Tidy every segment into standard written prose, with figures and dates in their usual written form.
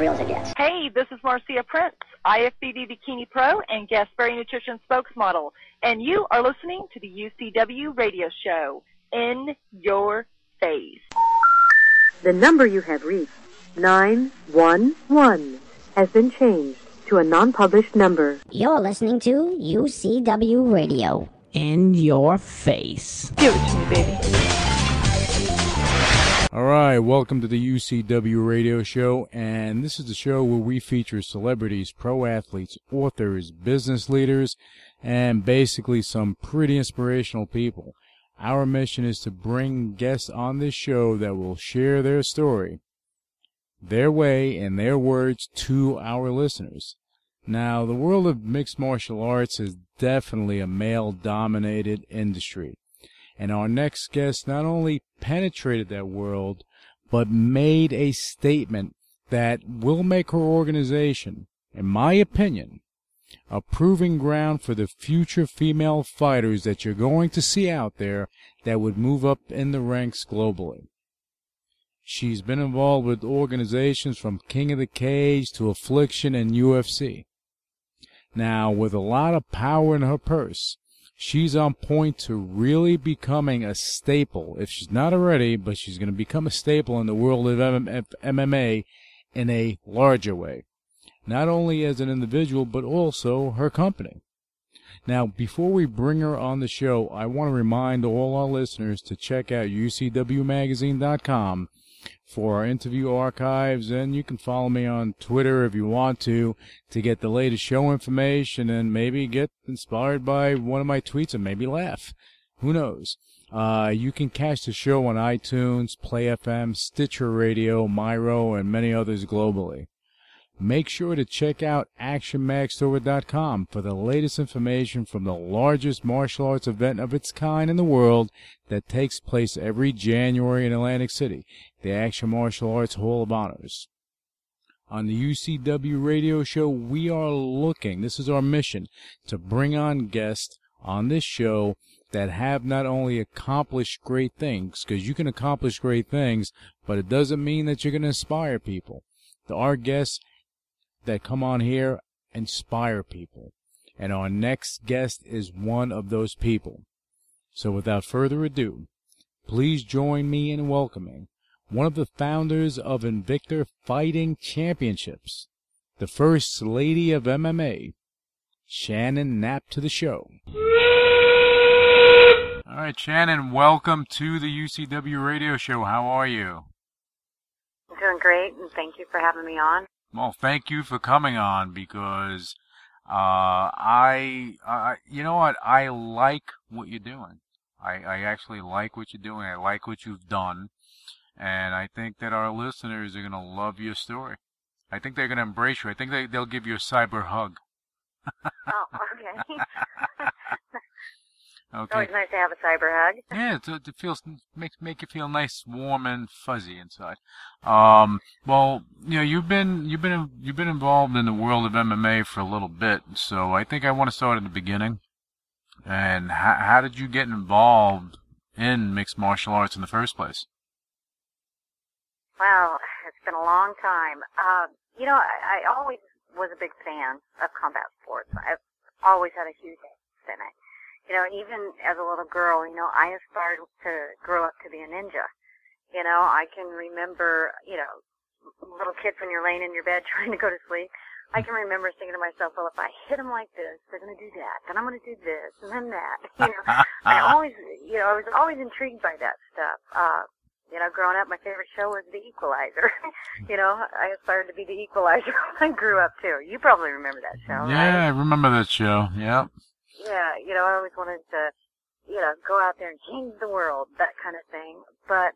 real as it gets. Hey, this is Marcia Prince, IFBB Bikini Pro and Guest Berry Nutrition spokesmodel, and you are listening to the UCW radio show, In Your Face. The number you have reached, 911, has been changed to a non-published number. You're listening to UCW Radio. In your face. Give it to me, baby. All right, welcome to the UCW radio show, and this is the show where we feature celebrities, pro athletes, authors, business leaders, and basically some pretty inspirational people. Our mission is to bring guests on this show that will share their story, their way, and their words to our listeners. Now, the world of mixed martial arts is definitely a male-dominated industry. And our next guest not only penetrated that world, but made a statement that will make her organization, in my opinion, a proving ground for the future female fighters that you're going to see out there that would move up in the ranks globally. She's been involved with organizations from King of the Cage to Affliction and UFC. Now, with a lot of power in her purse, she's on point to really becoming a staple, if she's not already, but she's going to become a staple in the world of MMA in a larger way. Not only as an individual, but also her company. Now, before we bring her on the show, I want to remind all our listeners to check out UCWmagazine.com for our interview archives, and you can follow me on Twitter if you want to get the latest show information and maybe get inspired by one of my tweets and maybe laugh. Who knows? You can catch the show on iTunes, Play FM, Stitcher Radio, Miro, and many others globally. Make sure to check out ActionMagStore.com for the latest information from the largest martial arts event of its kind in the world that takes place every January in Atlantic City, the Action Martial Arts Hall of Honors. On the UCW radio show, we are looking, this is our mission, to bring on guests on this show that have not only accomplished great things, because you can accomplish great things, but it doesn't mean that you're going to inspire people. Our guests that come on here inspire people, and our next guest is one of those people. So without further ado, please join me in welcoming one of the founders of Invicta Fighting Championships, the First Lady of MMA, Shannon Knapp, to the show. All right, Shannon, welcome to the UCW radio show. How are you? I'm doing great, and thank you for having me on. Well, thank you for coming on, because you know what? I like what you're doing. I actually like what you're doing. I like what you've done, and I think that our listeners are going to love your story. I think they're going to embrace you. I think they'll give you a cyber hug. Oh, okay. Okay. It's always nice to have a cyber hug. Yeah, it feels make you feel nice, warm, and fuzzy inside. Well, you know, you've been involved in the world of MMA for a little bit, so I think I want to start at the beginning. And how did you get involved in mixed martial arts in the first place? Well, it's been a long time. You know, I always was a big fan of combat sports. I've always had a huge interest in it. You know, even as a little girl, you know, I aspired to grow up to be a ninja. You know, I can remember, you know, little kids when you're laying in your bed trying to go to sleep. I can remember thinking to myself, well, if I hit them like this, they're going to do that. Then I'm going to do this, and then that. You know, I was always intrigued by that stuff. You know, growing up, my favorite show was The Equalizer. You know, I aspired to be the Equalizer when I grew up, too. You probably remember that show, Yeah, right? I remember that show, yeah. Yeah, you know, I always wanted to, you know, go out there and change the world, that kind of thing. But,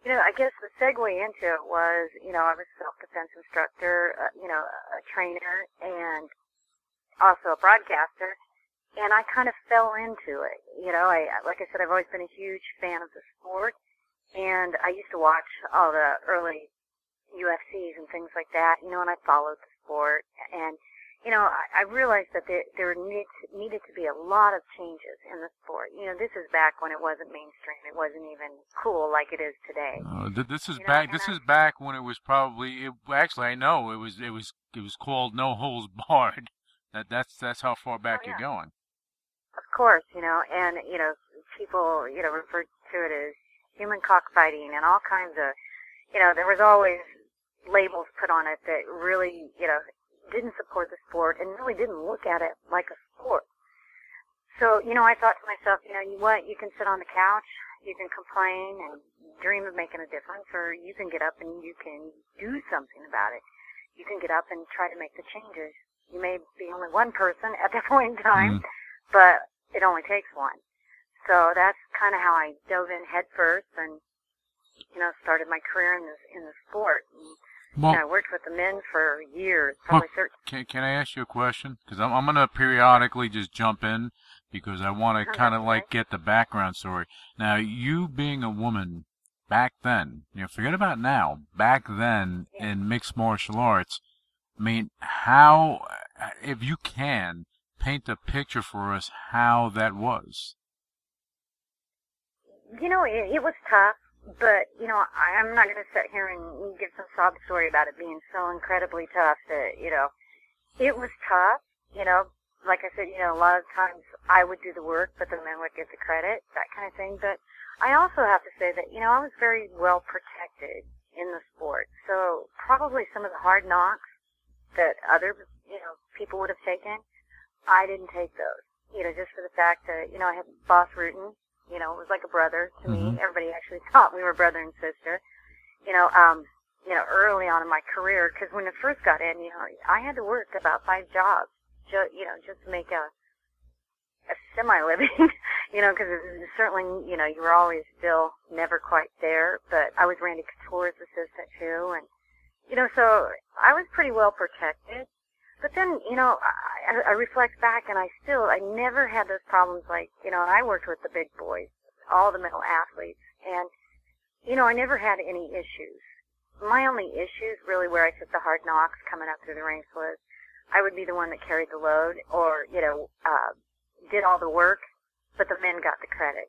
you know, I guess the segue into it was, you know, I was a self-defense instructor, you know, a trainer, and also a broadcaster, and I kind of fell into it. You know, like I said, I've always been a huge fan of the sport, and I used to watch all the early UFCs and things like that, you know, and I followed the sport, and I realized that there needed to be a lot of changes in the sport. This is back when it wasn't mainstream. It wasn't even cool like it is today. This is back. This is back when it was probably. Actually, I know it was called No Holes Barred. That's how far back you're going. Of course, and people refer to it as human cockfighting and all kinds of. There was always labels put on it that really didn't support the sport and really didn't look at it like a sport. So, I thought to myself, what? You can sit on the couch, you can complain and dream of making a difference, or you can get up and you can do something about it. You can get up and try to make the changes. You may be only one person at that point in time, but it only takes one. So that's kind of how I dove in head first and, started my career in the sport. Well, I worked with the men for years, probably 13. Can I ask you a question? Because I'm going to periodically just jump in because I want to kind of get the background story. Now, you being a woman back then, forget about now, back then in mixed martial arts, I mean, how, if you can, paint a picture for us how that was. It was tough. But, I'm not going to sit here and give some sob story about it being so incredibly tough that, it was tough. Like I said, a lot of times I would do the work, but the men would get the credit, that kind of thing. But I also have to say that, I was very well protected in the sport. So probably some of the hard knocks that other, people would have taken, I didn't take those. Just for the fact that, I had Boss Rutan. It was like a brother to me. Everybody actually thought we were brother and sister. Early on in my career, because when I first got in, I had to work about 5 jobs, just to make a semi-living, because certainly, you were always still never quite there. But I was Randy Couture's assistant too, and so I was pretty well protected. But then, I reflect back and I never had those problems like, and I worked with the big boys, all the male athletes, and, I never had any issues. My only issues really where I took the hard knocks coming up through the ranks was I would be the one that carried the load or, did all the work, but the men got the credit.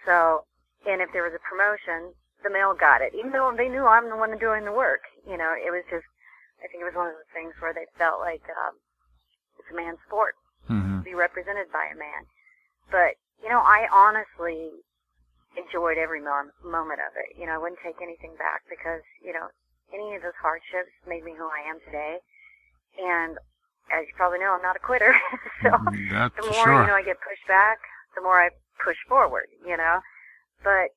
So, and if there was a promotion, the male got it, even though they knew I'm the one doing the work. It was just, I think it was one of those things where they felt like it's a man's sport to be represented by a man. But, I honestly enjoyed every moment of it. I wouldn't take anything back because, any of those hardships made me who I am today. And as you probably know, I'm not a quitter. So that's the more, I get pushed back, the more I push forward, But,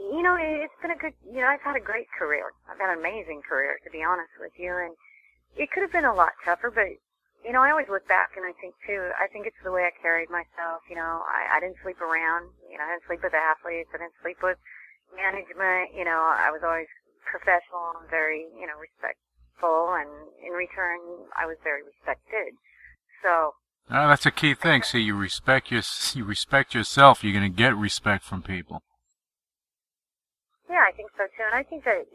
it's been a good, I've had a great career. I've had an amazing career, to be honest with you. And it could have been a lot tougher, but, I always look back and I think, too, it's the way I carried myself. I didn't sleep around. I didn't sleep with athletes. I didn't sleep with management. I was always professional and very, respectful. And in return, I was very respected. So. That's a key thing. See, you respect yourself, you're going to get respect from people. Yeah, I think so too. And I think that,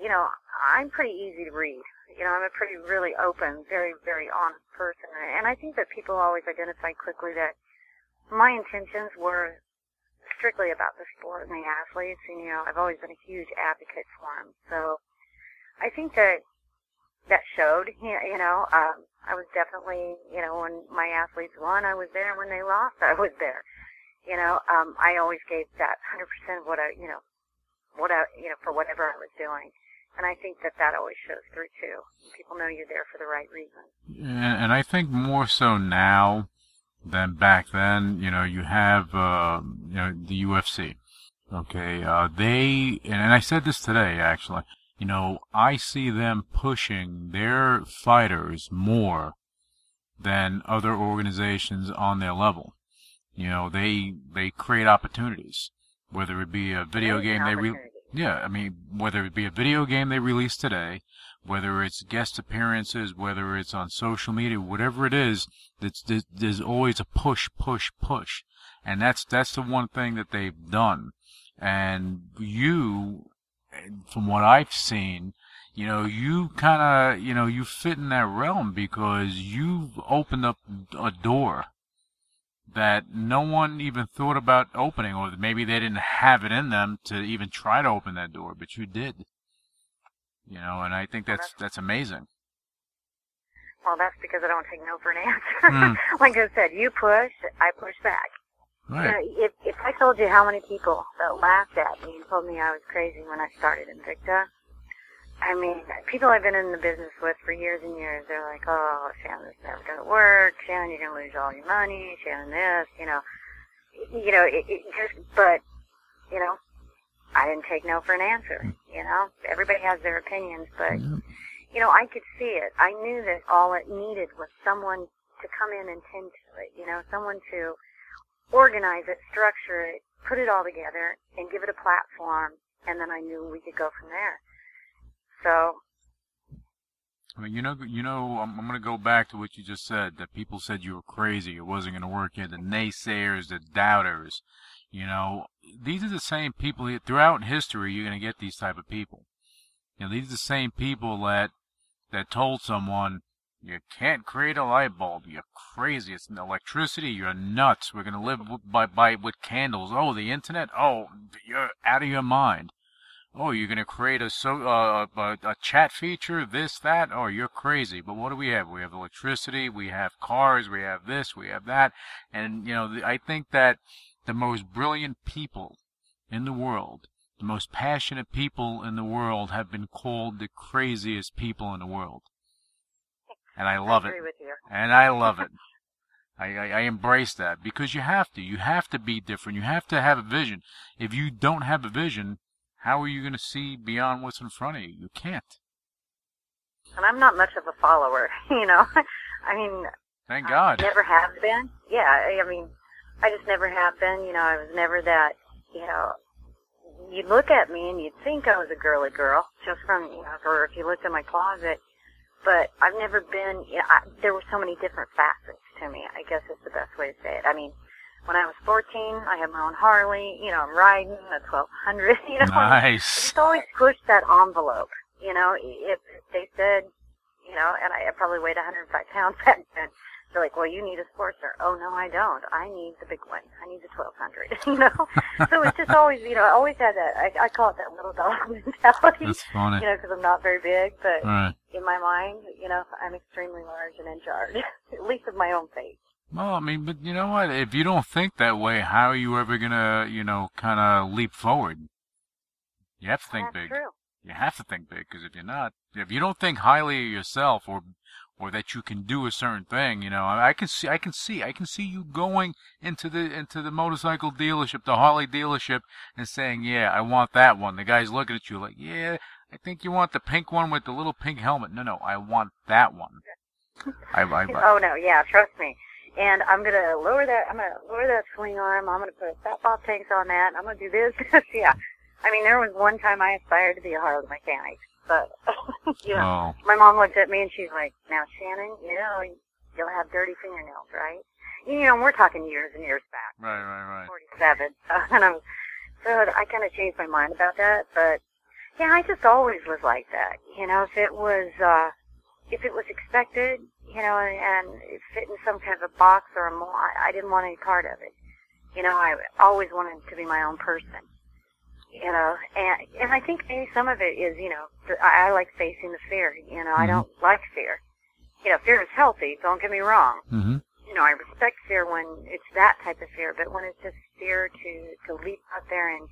I'm pretty easy to read. I'm a pretty really open, very, very honest person. And I think that people always identify quickly that my intentions were strictly about the sport and the athletes. And, I've always been a huge advocate for them. So I think that showed, I was definitely, when my athletes won, I was there. When they lost, I was there. I always gave that 100% of what I, for whatever I was doing. And I think that always shows through, too. People know you're there for the right reason. And I think more so now than back then, you have, the UFC. Okay, and I said this today, actually, I see them pushing their fighters more than other organizations on their level. They create opportunities, whether it be a video game whether it be a video game they release today, whether it's guest appearances, whether it's on social media, whatever it is, there's always a push. And that's the one thing that they've done. And you, from what I've seen, you kind of, you fit in that realm because you've opened up a door that no one even thought about opening, or maybe they didn't have it in them to even try to open that door, but you did. And I think that's amazing. Well, that's because I don't take no for an answer. Like I said, you push, I push back. Right. If I told you how many people that laughed at me and told me I was crazy when I started Invicta, I mean, people I've been in the business with for years and years, they're like, oh, Shannon, this is never going to work. Shannon, you're going to lose all your money. Shannon, this, but, I didn't take no for an answer. Everybody has their opinions, but, I could see it. I knew that all it needed was someone to come in and tend to it, someone to organize it, structure it, put it all together, and give it a platform, and then I knew we could go from there. So, I mean, I'm going to go back to what you just said, that people said you were crazy, it wasn't going to work. You had the naysayers, the doubters. These are the same people throughout history. You're going to get these type of people. These are the same people that told someone, you can't create a light bulb. You're crazy. It's electricity. You're nuts. We're going to live with candles. Oh, the internet. Oh, you're out of your mind. Oh, you're going to create a chat feature, this, that. Oh, you're crazy. But what do we have? We have electricity. We have cars. We have this. We have that. And, I think that the most brilliant people in the world, the most passionate people in the world have been called the craziest people in the world. And I love it. I agree with you. And I love it. I embrace that because you have to. You have to be different. You have to have a vision. If you don't have a vision, how are you going to see beyond what's in front of you? You can't. And I'm not much of a follower, I mean, thank God. I never have been. Yeah, I mean, I just never have been. I was never that, you'd look at me and you'd think I was a girly girl just from, or if you looked in my closet. But I've never been, there were so many different facets to me, I guess is the best way to say it. I mean, when I was 14, I had my own Harley, I'm riding a 1200, Nice. Just always pushed that envelope, if they said, and I probably weighed 105 pounds back then. They're like, well, you need a Sportster. Oh, no, I don't. I need the big one. I need the 1200, So it's just always, I always had that, I call it that little dog mentality. That's funny. Because I'm not very big, but right. In my mind, I'm extremely large and in charge, at least of my own fate. Well, I mean, but you know what? If you don't think that way, how are you ever going to, kind of leap forward? You have to think That's big. True. You have to think big, because if you don't think highly of yourself or that you can do a certain thing, I can see you going into the motorcycle dealership, the Harley dealership, and saying, yeah, I want that one. The guy's looking at you like, yeah, I think you want the pink one with the little pink helmet. No, I want that one. Oh no, yeah, trust me. And I'm gonna lower that swing arm. I'm gonna put fat ball tanks on that. And I'm gonna do this. Yeah. I mean, there was one time I aspired to be a Harley mechanic, but my mom looked at me and she's like, "Now, Shannon, you'll have dirty fingernails, right?" We're talking years and years back. Right. 47. So I kind of changed my mind about that, but yeah, I just always was like that. If it was expected, and it fit in some kind of a box or a mold, I didn't want any part of it. I always wanted to be my own person. And I think maybe some of it is, I like facing the fear. I don't like fear. Fear is healthy, don't get me wrong. Mm-hmm. I respect fear when it's that type of fear, but when it's just fear to leap out there and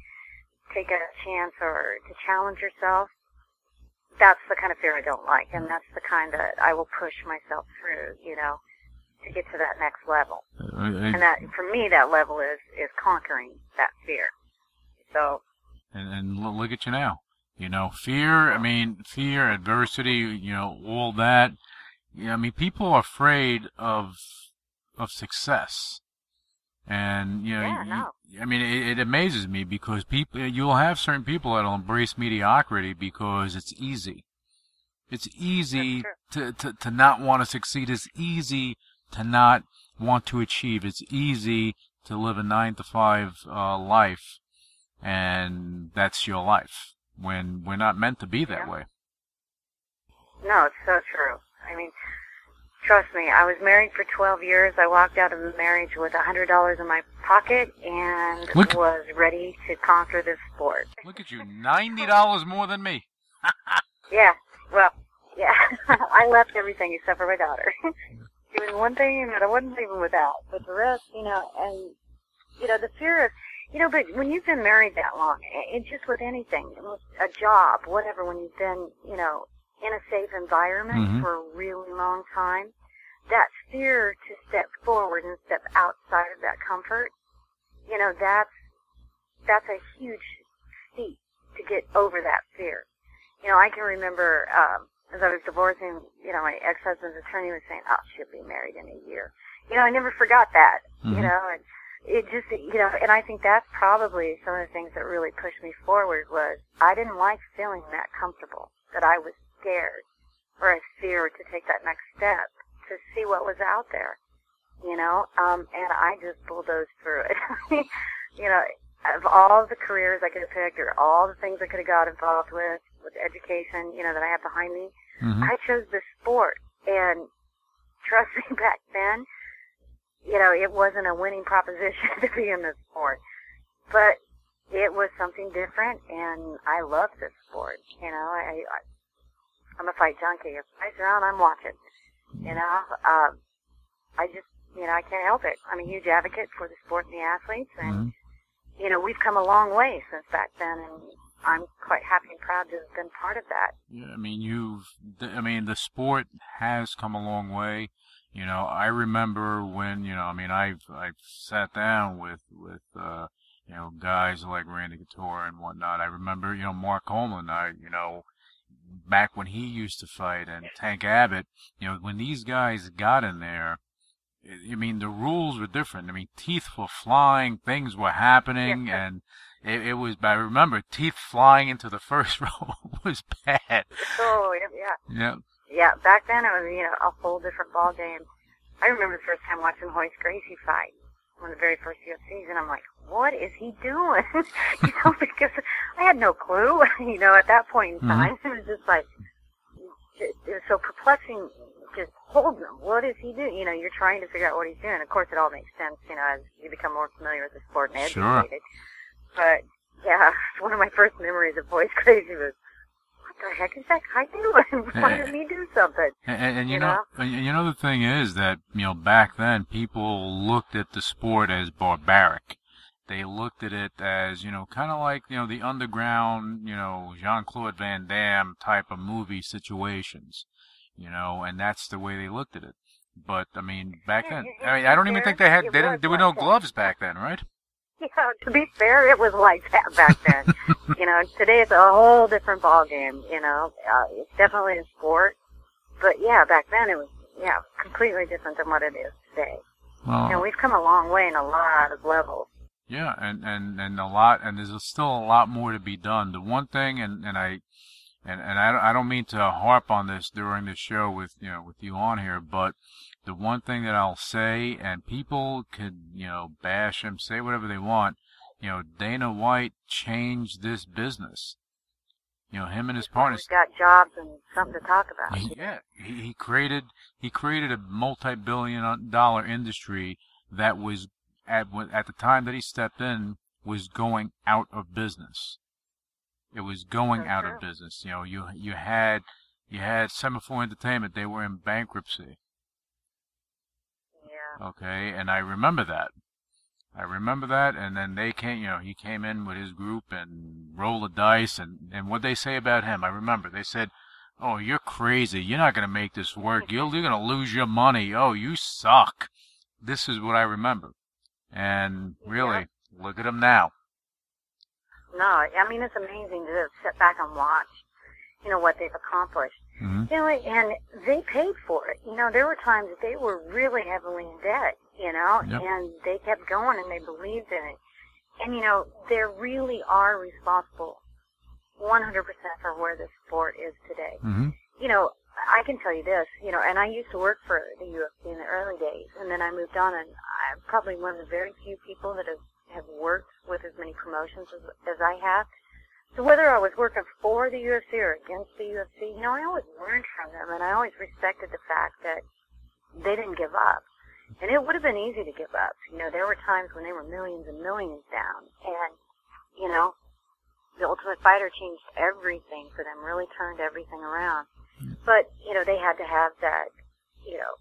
take a chance or to challenge yourself, that's the kind of fear I don't like, and that's the kind that I will push myself through, to get to that next level. And that, for me, that level is conquering that fear. So. And look at you now. Fear, fear, adversity, all that. People are afraid of success. And, it amazes me because you'll have certain people that'll embrace mediocrity because it's easy. It's easy to not want to succeed. It's easy to not want to achieve. It's easy to live a 9-to-5 life, and that's your life when we're not meant to be that way. No, it's so true. I mean, trust me, I was married for 12 years. I walked out of the marriage with $100 in my pocket and was ready to conquer this sport. Look at you, $90 more than me. Yeah, well, yeah. I left everything except for my daughter. She was one thing that I wasn't leaving without. But the rest, and, the fear of, but when you've been married that long, it's just with anything, a job, whatever, when you've been, in a safe environment for a really long time, that fear to step forward and step outside of that comfort, that's a huge feat to get over that fear. I can remember, as I was divorcing, my ex-husband's attorney was saying, oh, she'll be married in a year. I never forgot that, and it just, and I think that's probably some of the things that really pushed me forward was I didn't like feeling that comfortable, that I was scared or I feared to take that next step to see what was out there, and I just bulldozed through it. Of all the careers I could have picked or all the things I could have got involved with education, that I have behind me, I chose this sport. And trust me, back then, it wasn't a winning proposition to be in this sport. But it was something different, and I love this sport. I'm a fight junkie. If fights are on, I'm watching. I just, I can't help it. I'm a huge advocate for the sport and the athletes, and we've come a long way since back then, and I'm quite happy and proud to have been part of that. Yeah, the sport has come a long way. I remember when, I've sat down with guys like Randy Couture and whatnot. I remember, Mark Coleman, back when he used to fight, and Tank Abbott, when these guys got in there, the rules were different. Teeth were flying, things were happening, and it was, I remember, teeth flying into the first row was bad. Oh, yeah. Yeah. Yeah, back then it was, a whole different ball game. I remember the first time watching Hoist Gracie fight, one of the very first UFC, and I'm like, what is he doing? Because I had no clue, at that point in time. It was just like, it was so perplexing, just holding him. What is he doing? You're trying to figure out what he's doing. Of course, it all makes sense, as you become more familiar with the sport and educated. But, yeah, one of my first memories of Hoist Gracie was, what the heck is that guy doing? Why didn't he do something? And the thing is that, back then, people looked at the sport as barbaric. They looked at it as, kind of like, the underground, Jean-Claude Van Damme type of movie situations, and that's the way they looked at it. But, back then, I don't even think there were no gloves back then, right? Yeah, to be fair, it was like that back then. Today it's a whole different ball game, it's definitely a sport. But yeah, back then it was, completely different than what it is today. Well, we've come a long way in a lot of levels. Yeah, and a lot, and there's still a lot more to be done. The one thing, and I don't mean to harp on this during the show with you on here, but the one thing that I'll say, and people could, bash him, say whatever they want, Dana White changed this business. Him and his partners. He's got jobs and something to talk about. He created a multi-billion-dollar industry that was, at the time that he stepped in, was going out of business. It was going out of business. You had Semaphore Entertainment. They were in bankruptcy. Yeah. Okay, and I remember that. And then they came, he came in with his group and rolled the dice, and what they say about him, I remember. They said, oh, you're crazy. You're not going to make this work. You're going to lose your money. Oh, you suck. This is what I remember. And really, look at him now. No, it's amazing to sit back and watch, what they've accomplished. And they paid for it. There were times that they were really heavily in debt, and they kept going and they believed in it. And, they really are responsible 100% for where the sport is today. I can tell you this, and I used to work for the UFC in the early days, and then I moved on, and I'm probably one of the very few people that have worked with as many promotions as I have. So whether I was working for the UFC or against the UFC, you know, I always learned from them, and I always respected the fact that they didn't give up. And it would have been easy to give up. You know, there were times when they were millions and millions down, and, you know, the Ultimate Fighter changed everything for them, really turned everything around. But, you know, they had to have that, you know,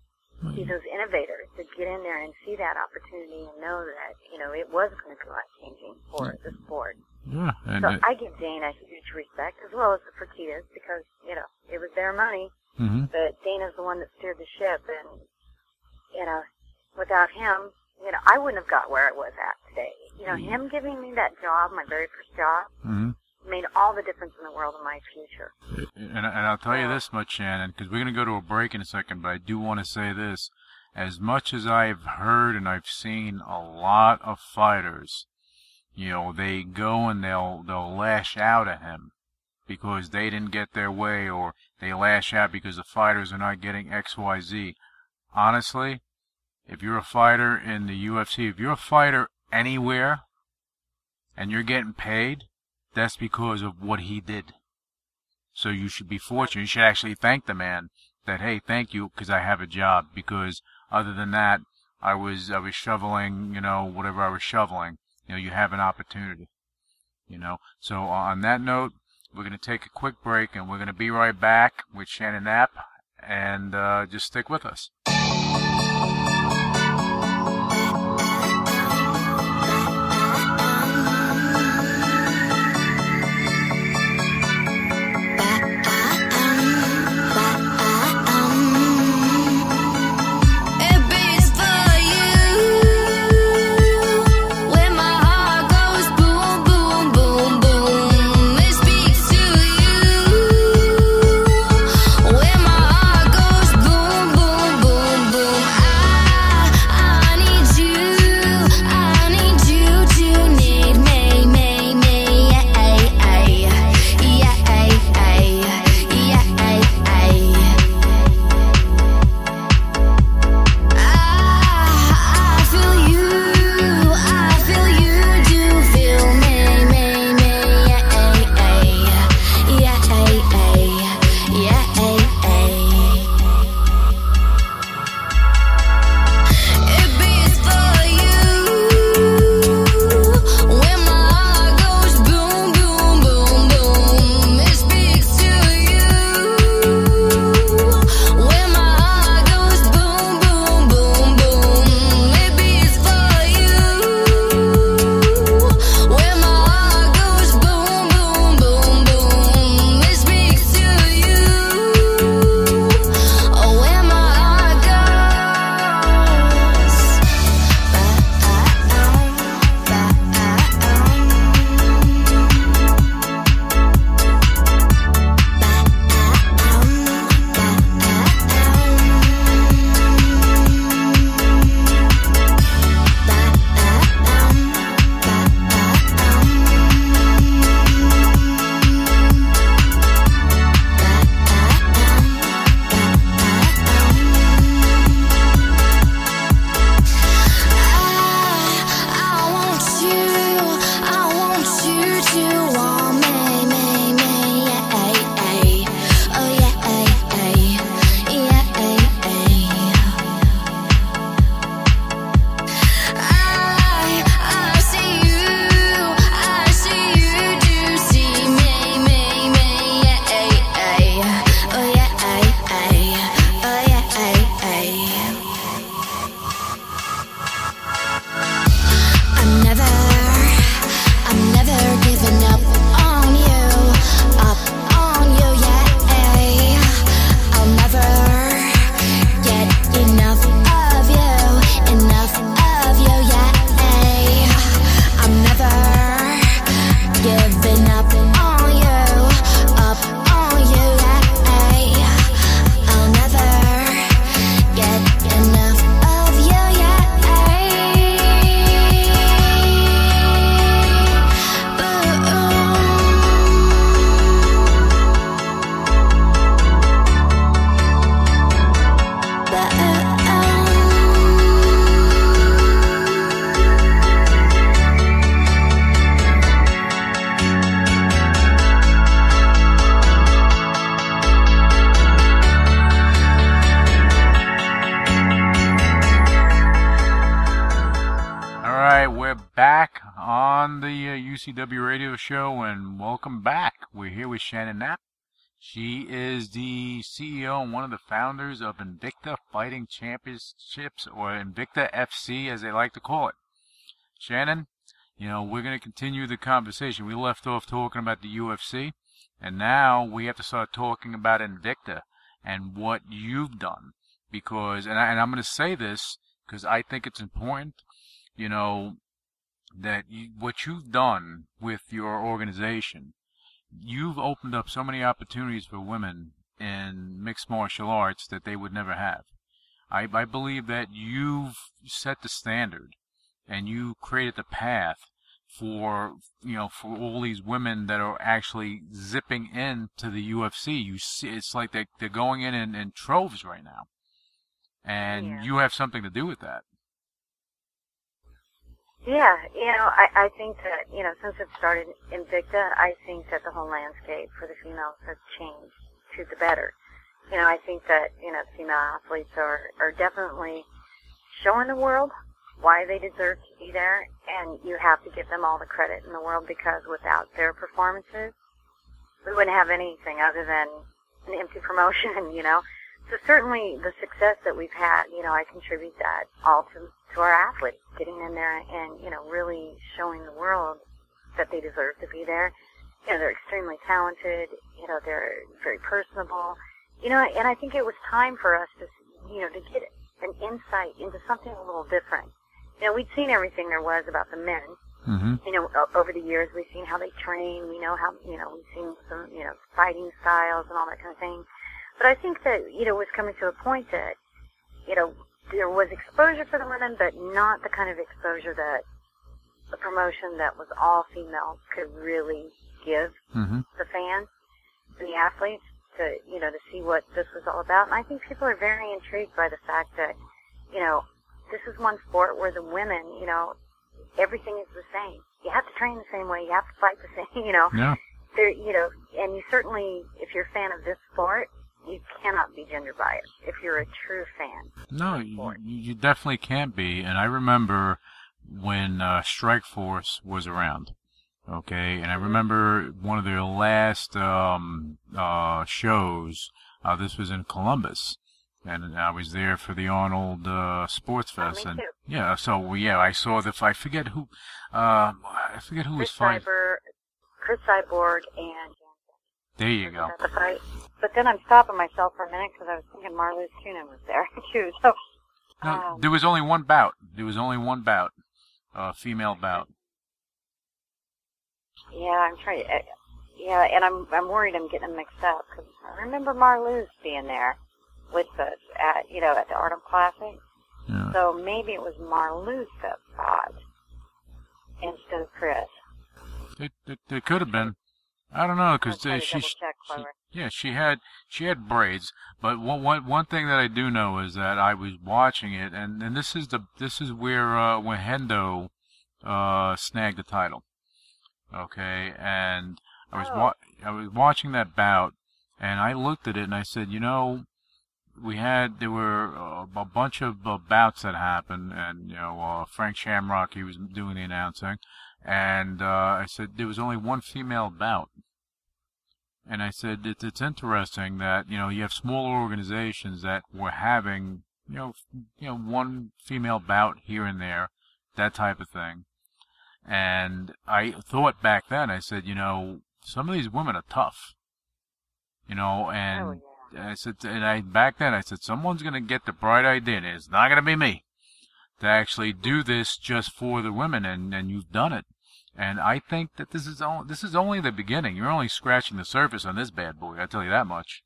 be those innovators to get in there and see that opportunity and know that, you know, it was going to be life-changing for the sport. Yeah. And so I give Dana huge respect, as well as the Fertittas, because, you know, it was their money, but Dana's the one that steered the ship, and, you know, without him, you know, I wouldn't have got where I was at today. You know, him giving me that job, my very first job, made all the difference in the world in my future. And I'll tell you this much, Shannon, because we're going to go to a break in a second, but I do want to say this. As much as I've heard and I've seen a lot of fighters, you know, they go and they'll lash out at him because they didn't get their way, or they lash out because the fighters are not getting XYZ. Honestly, if you're a fighter in the UFC, if you're a fighter anywhere and you're getting paid, that's because of what he did. So you should be fortunate. You should actually thank the man that, hey, thank you, because I have a job. Because other than that, I was shoveling, you know, whatever I was shoveling. You know, you have an opportunity. You know. So on that note, we're going to take a quick break, and we're going to be right back with Shannon Knapp, and just stick with us. Boom, boom. UCW Radio Show, and welcome back. We're here with Shannon Knapp. She is the CEO and one of the founders of Invicta Fighting Championships, or Invicta FC as they like to call it. Shannon, we're going to continue the conversation. We left off talking about the UFC, and now we have to start talking about Invicta and what you've done. Because, and I'm going to say this because I think it's important, that what you've done with your organization, you've opened up so many opportunities for women in mixed martial arts that they would never have. I believe that you've set the standard and you created the path for all these women that are actually zipping into the UFC. You see, it's like they're going in troves right now. And you have something to do with that. Yeah, I think that, since it started Invicta, I think that the whole landscape for the females has changed to the better. I think that, the female athletes are definitely showing the world why they deserve to be there, and you have to give them all the credit in the world, because without their performances, we wouldn't have anything other than an empty promotion, So certainly the success that we've had, I contribute that all to our athletes, getting in there and, really showing the world that they deserve to be there. They're extremely talented, they're very personable, and I think it was time for us to, to get an insight into something a little different. We'd seen everything there was about the men. Mm-hmm. Over the years, we've seen how they train, we know how, we've seen some, fighting styles and all that kind of thing. But I think that, it was coming to a point that, there was exposure for the women, but not the kind of exposure that the promotion that was all female could really give the fans and the athletes to, to see what this was all about. And I think people are very intrigued by the fact that, this is one sport where the women, everything is the same. You have to train the same way. You have to fight the same, Yeah. There, and you certainly, if you're a fan of this sport, you cannot be gender biased if you're a true fan. No, you definitely can't be. And I remember when Strikeforce was around, okay? And I remember one of their last shows, this was in Columbus. And I was there for the Arnold Sports Fest. Me and too. Yeah, so, I saw I forget who was fighting. Chris Cyborg and... There you go. The fight. But then I'm stopping myself for a minute because I was thinking Marloes Kunin was there too. So no, there was only one bout. Female bout. Yeah, I'm trying. Yeah, and I'm worried I'm getting them mixed up because I remember Marloes being there with us at the Artem Classic. Yeah. So maybe it was Marloes that fought instead of Chris. It could have been. I don't know, because she had braids. But one thing that I do know is that I was watching it, and this is where Hendo snagged the title. Okay, and I was watching that bout, and I looked at it and I said, there were a bunch of bouts that happened, and Frank Shamrock, he was doing the announcing. And I said there was only one female bout, and I said it's interesting that you have smaller organizations that were having one female bout here and there, that type of thing. And I thought back then, I said some of these women are tough, and I said, back then I said someone's gonna get the bright idea, and it's not gonna be me, to actually do this just for the women, and you've done it. And I think that this is only the beginning. You're only scratching the surface on this bad boy, I tell you that much.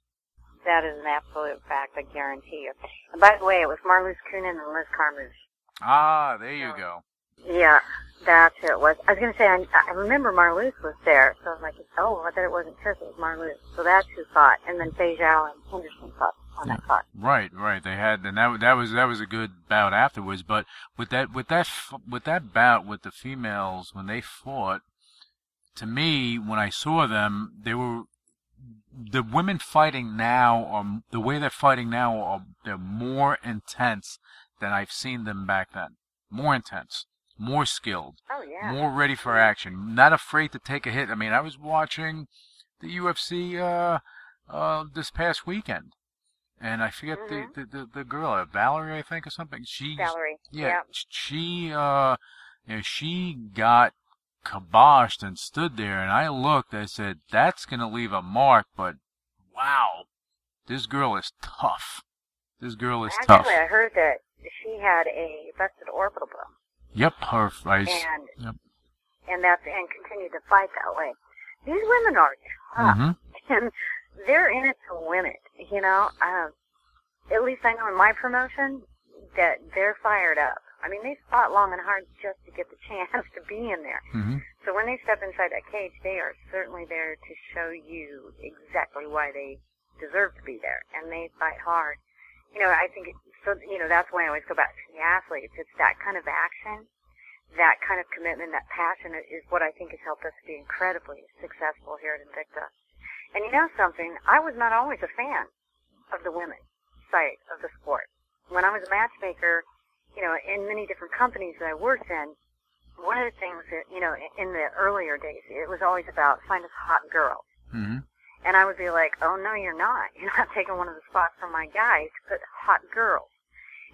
That is an absolute fact, I guarantee you. And by the way, it was Marloes Kunin and Liz Carmouche. Ah, there you go. Yeah, that's who it was. I was going to say, I remember Marloes was there, so I was like, oh, I thought it wasn't Chris, it was Marloes. So that's who fought. And then Fejao and Henderson fought on that card. Right. They had, and that was a good bout afterwards. But with that bout with the females when they fought, to me, when I saw them, the women fighting now, or the way they're fighting now, they're more intense than I've seen them back then. More intense. more skilled, Oh, yeah. more ready for action, not afraid to take a hit. I mean, I was watching the UFC this past weekend, and I forget the girl, Valerie, I think, or something. Valerie. Yeah, she got kiboshed and stood there, and I looked. I said, "That's gonna leave a mark." But wow, this girl is tough. This girl is tough. Actually, I heard that she had a busted orbital bone. Yep, her eyes. And continued to fight that way. These women are tough, and they're in it to win it. You know, at least I know in my promotion that they're fired up. I mean, they fought long and hard just to get the chance to be in there. So when they step inside that cage, they are certainly there to show you exactly why they deserve to be there, and they fight hard. You know, I think that's why I always go back to the athletes. It's that kind of action, that kind of commitment, that passion is what I think has helped us be incredibly successful here at Invicta. And you know something? I was not always a fan of the women's side of the sport. When I was a matchmaker, you know, in many different companies that I worked in, one of the things that, you know, in the earlier days, it was always about find us hot girls. And I would be like, oh, no, you're not. You're not taking one of the spots from my guys, but hot girls.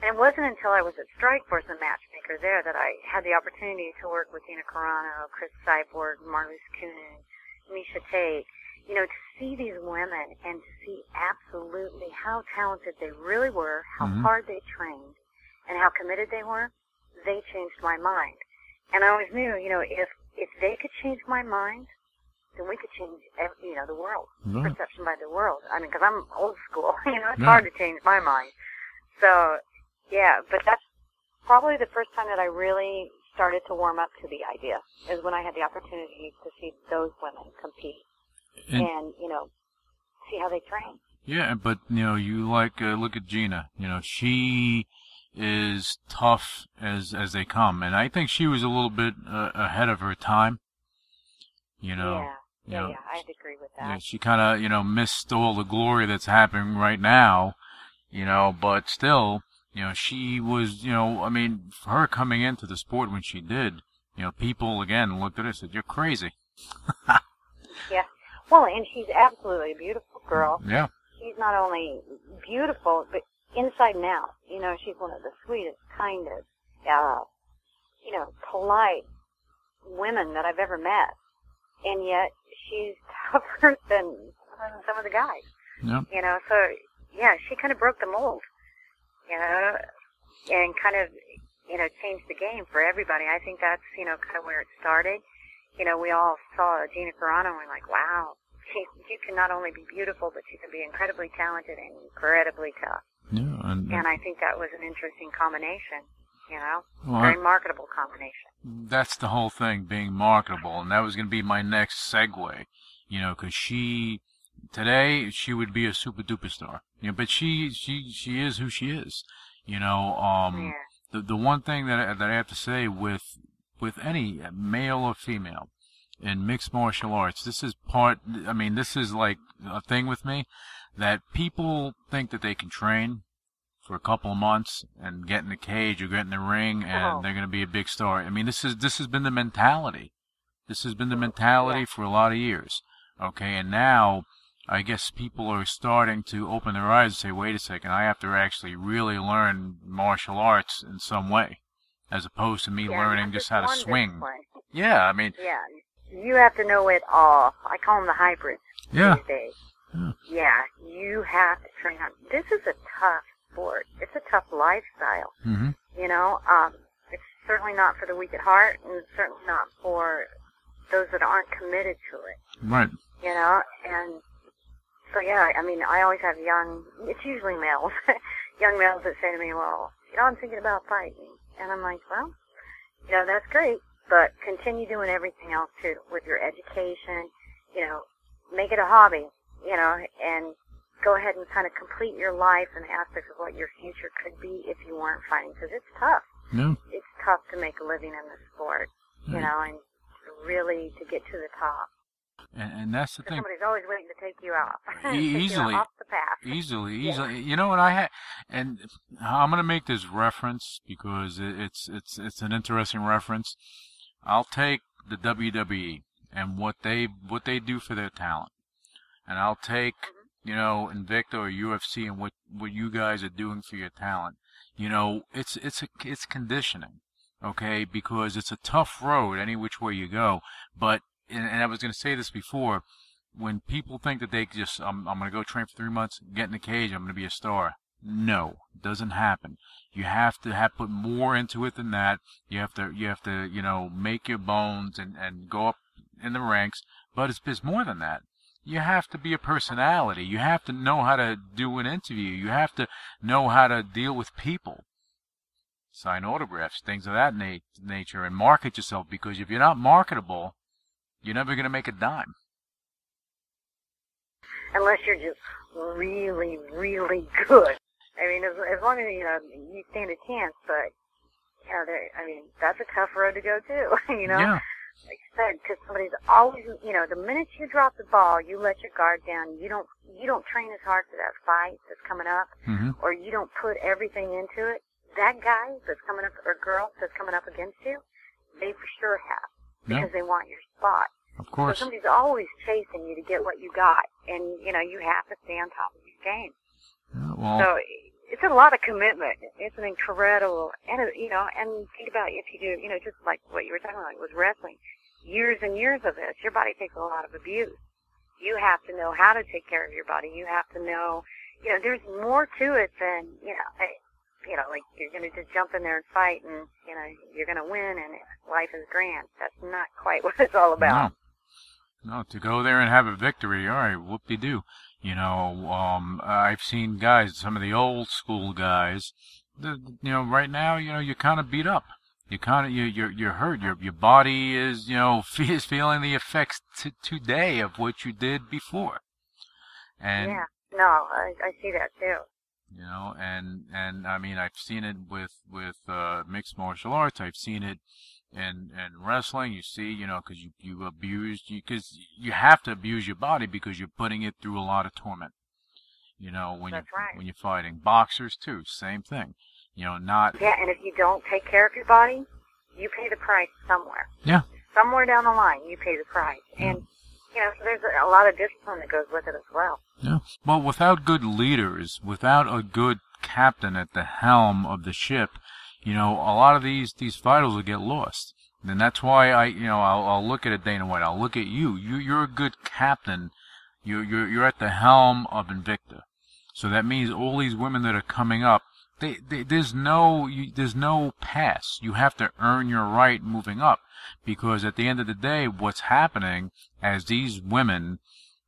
And it wasn't until I was at Strikeforce, the matchmaker there, that I had the opportunity to work with Dina Carano, Chris Cyborg, Marlies Kunin, Misha Tate, you know, to see these women and to see absolutely how talented they really were, how hard they trained, and how committed they were. They changed my mind. And I always knew, you know, if they could change my mind, then we could change, you know, the world, perception by the world. I mean, because I'm old school, you know, it's hard to change my mind. So, yeah, but that's probably the first time that I really started to warm up to the idea, is when I had the opportunity to see those women compete and you know, see how they train. Yeah, but, you know, you look at Gina, you know, she is tough as they come, and I think she was a little bit ahead of her time. You know, yeah, I'd agree with that. Yeah, she kind of, you know, missed all the glory that's happening right now, you know, but still, you know, she was, you know, I mean, for her coming into the sport when she did, you know, people again looked at her and said, "You're crazy." Yeah, well, and she's absolutely a beautiful girl. Yeah. She's not only beautiful, but inside and out. You know, she's one of the sweetest, kindest, you know, polite women that I've ever met. And yet, she's tougher than some of the guys. Yep. You know, so, yeah, she kind of broke the mold, you know, and kind of, you know, changed the game for everybody. I think that's, you know, kind of where it started. You know, we all saw Gina Carano and we're like, wow, you can not only be beautiful, but you can be incredibly talented and incredibly tough. Yeah. And I think that was an interesting combination. You know, well, very marketable combination. That's the whole thing, being marketable, and that was going to be my next segue. You know, because today she would be a super duper star. You know, but she is who she is. You know, the one thing that I have to say with any male or female in mixed martial arts, this is like a thing with me, that people think that they can train for a couple of months and get in the cage or get in the ring and they're going to be a big star. I mean, this has been the mentality. This has been the mentality for a lot of years. Okay, and now I guess people are starting to open their eyes and say, wait a second, I have to actually really learn martial arts in some way, as opposed to me learning just how to swing. Discipline. Yeah, I mean. Yeah, you have to know it all. I call them the hybrids these days. Yeah, you have to train on. This is a tough sport. It's a tough lifestyle. You know, it's certainly not for the weak at heart, and it's certainly not for those that aren't committed to it. Right. You know, and so yeah, I mean, I always have it's usually males, young males that say to me, well, you know, I'm thinking about fighting. And I'm like, well, you know, that's great, but continue doing everything else too, with your education, you know, make it a hobby, you know, and go ahead and kind of complete your life and aspects of what your future could be if you weren't fighting, because it's tough. Yeah. It's tough to make a living in this sport, you know, and really to get to the top. And that's the thing. Somebody's always waiting to take you out. Easily. Off the path. Easily. Yeah. You know what and I'm going to make this reference because it's an interesting reference. I'll take the WWE and what they do for their talent. And I'll take, Invicta or UFC and what you guys are doing for your talent. It's conditioning, okay? Because it's a tough road any which way you go. But, and I was going to say this before, when people think that they just, I'm going to go train for 3 months, get in the cage, I'm going to be a star. No, it doesn't happen. You have to put more into it than that. You have to, make your bones and go up in the ranks. But it's more than that. You have to be a personality. You have to know how to do an interview. You have to know how to deal with people. Sign autographs, things of that nature, and market yourself, because if you're not marketable, you're never going to make a dime. Unless you're just really, really good. I mean, as long as, you stand a chance, but, that's a tough road to go, too, Yeah. Like I said, because somebody's always, the minute you drop the ball, you let your guard down. You don't train as hard for that fight that's coming up, or you don't put everything into it. That guy that's coming up, or girl that's coming up against you, they for sure have, because they want your spot. Of course. So somebody's always chasing you to get what you got, and, you have to stay on top of your game. Yeah, well, so it's a lot of commitment. It's an incredible, and, and think about if you do, just like what you were talking about with wrestling, years and years of this, your body takes a lot of abuse. You have to know how to take care of your body. You have to know, there's more to it than, like you're going to just jump in there and fight and, you're going to win and life is grand. That's not quite what it's all about. No, to go there and have a victory, all right, whoop-de-doo. I've seen guys, some of the old school guys, right now, you're kind of beat up. You're hurt. Your body is, is feeling the effects today of what you did before. And yeah, no, I see that too. And I mean, I've seen it with mixed martial arts. I've seen it in wrestling. You see, because you abused, because you have to abuse your body because you're putting it through a lot of torment. When you're fighting. Boxers too, same thing. Yeah, and if you don't take care of your body, you pay the price somewhere. Yeah. Somewhere down the line, you pay the price. And, so there's a lot of discipline that goes with it as well. Yeah. Well, without good leaders, without a good captain at the helm of the ship, a lot of these fighters will get lost. And that's why I'll look at it, Dana White. I'll look at you. You're a good captain. You're at the helm of Invicta. So that means all these women that are coming up, there's no pass. You have to earn your right moving up, because at the end of the day, what's happening as these women,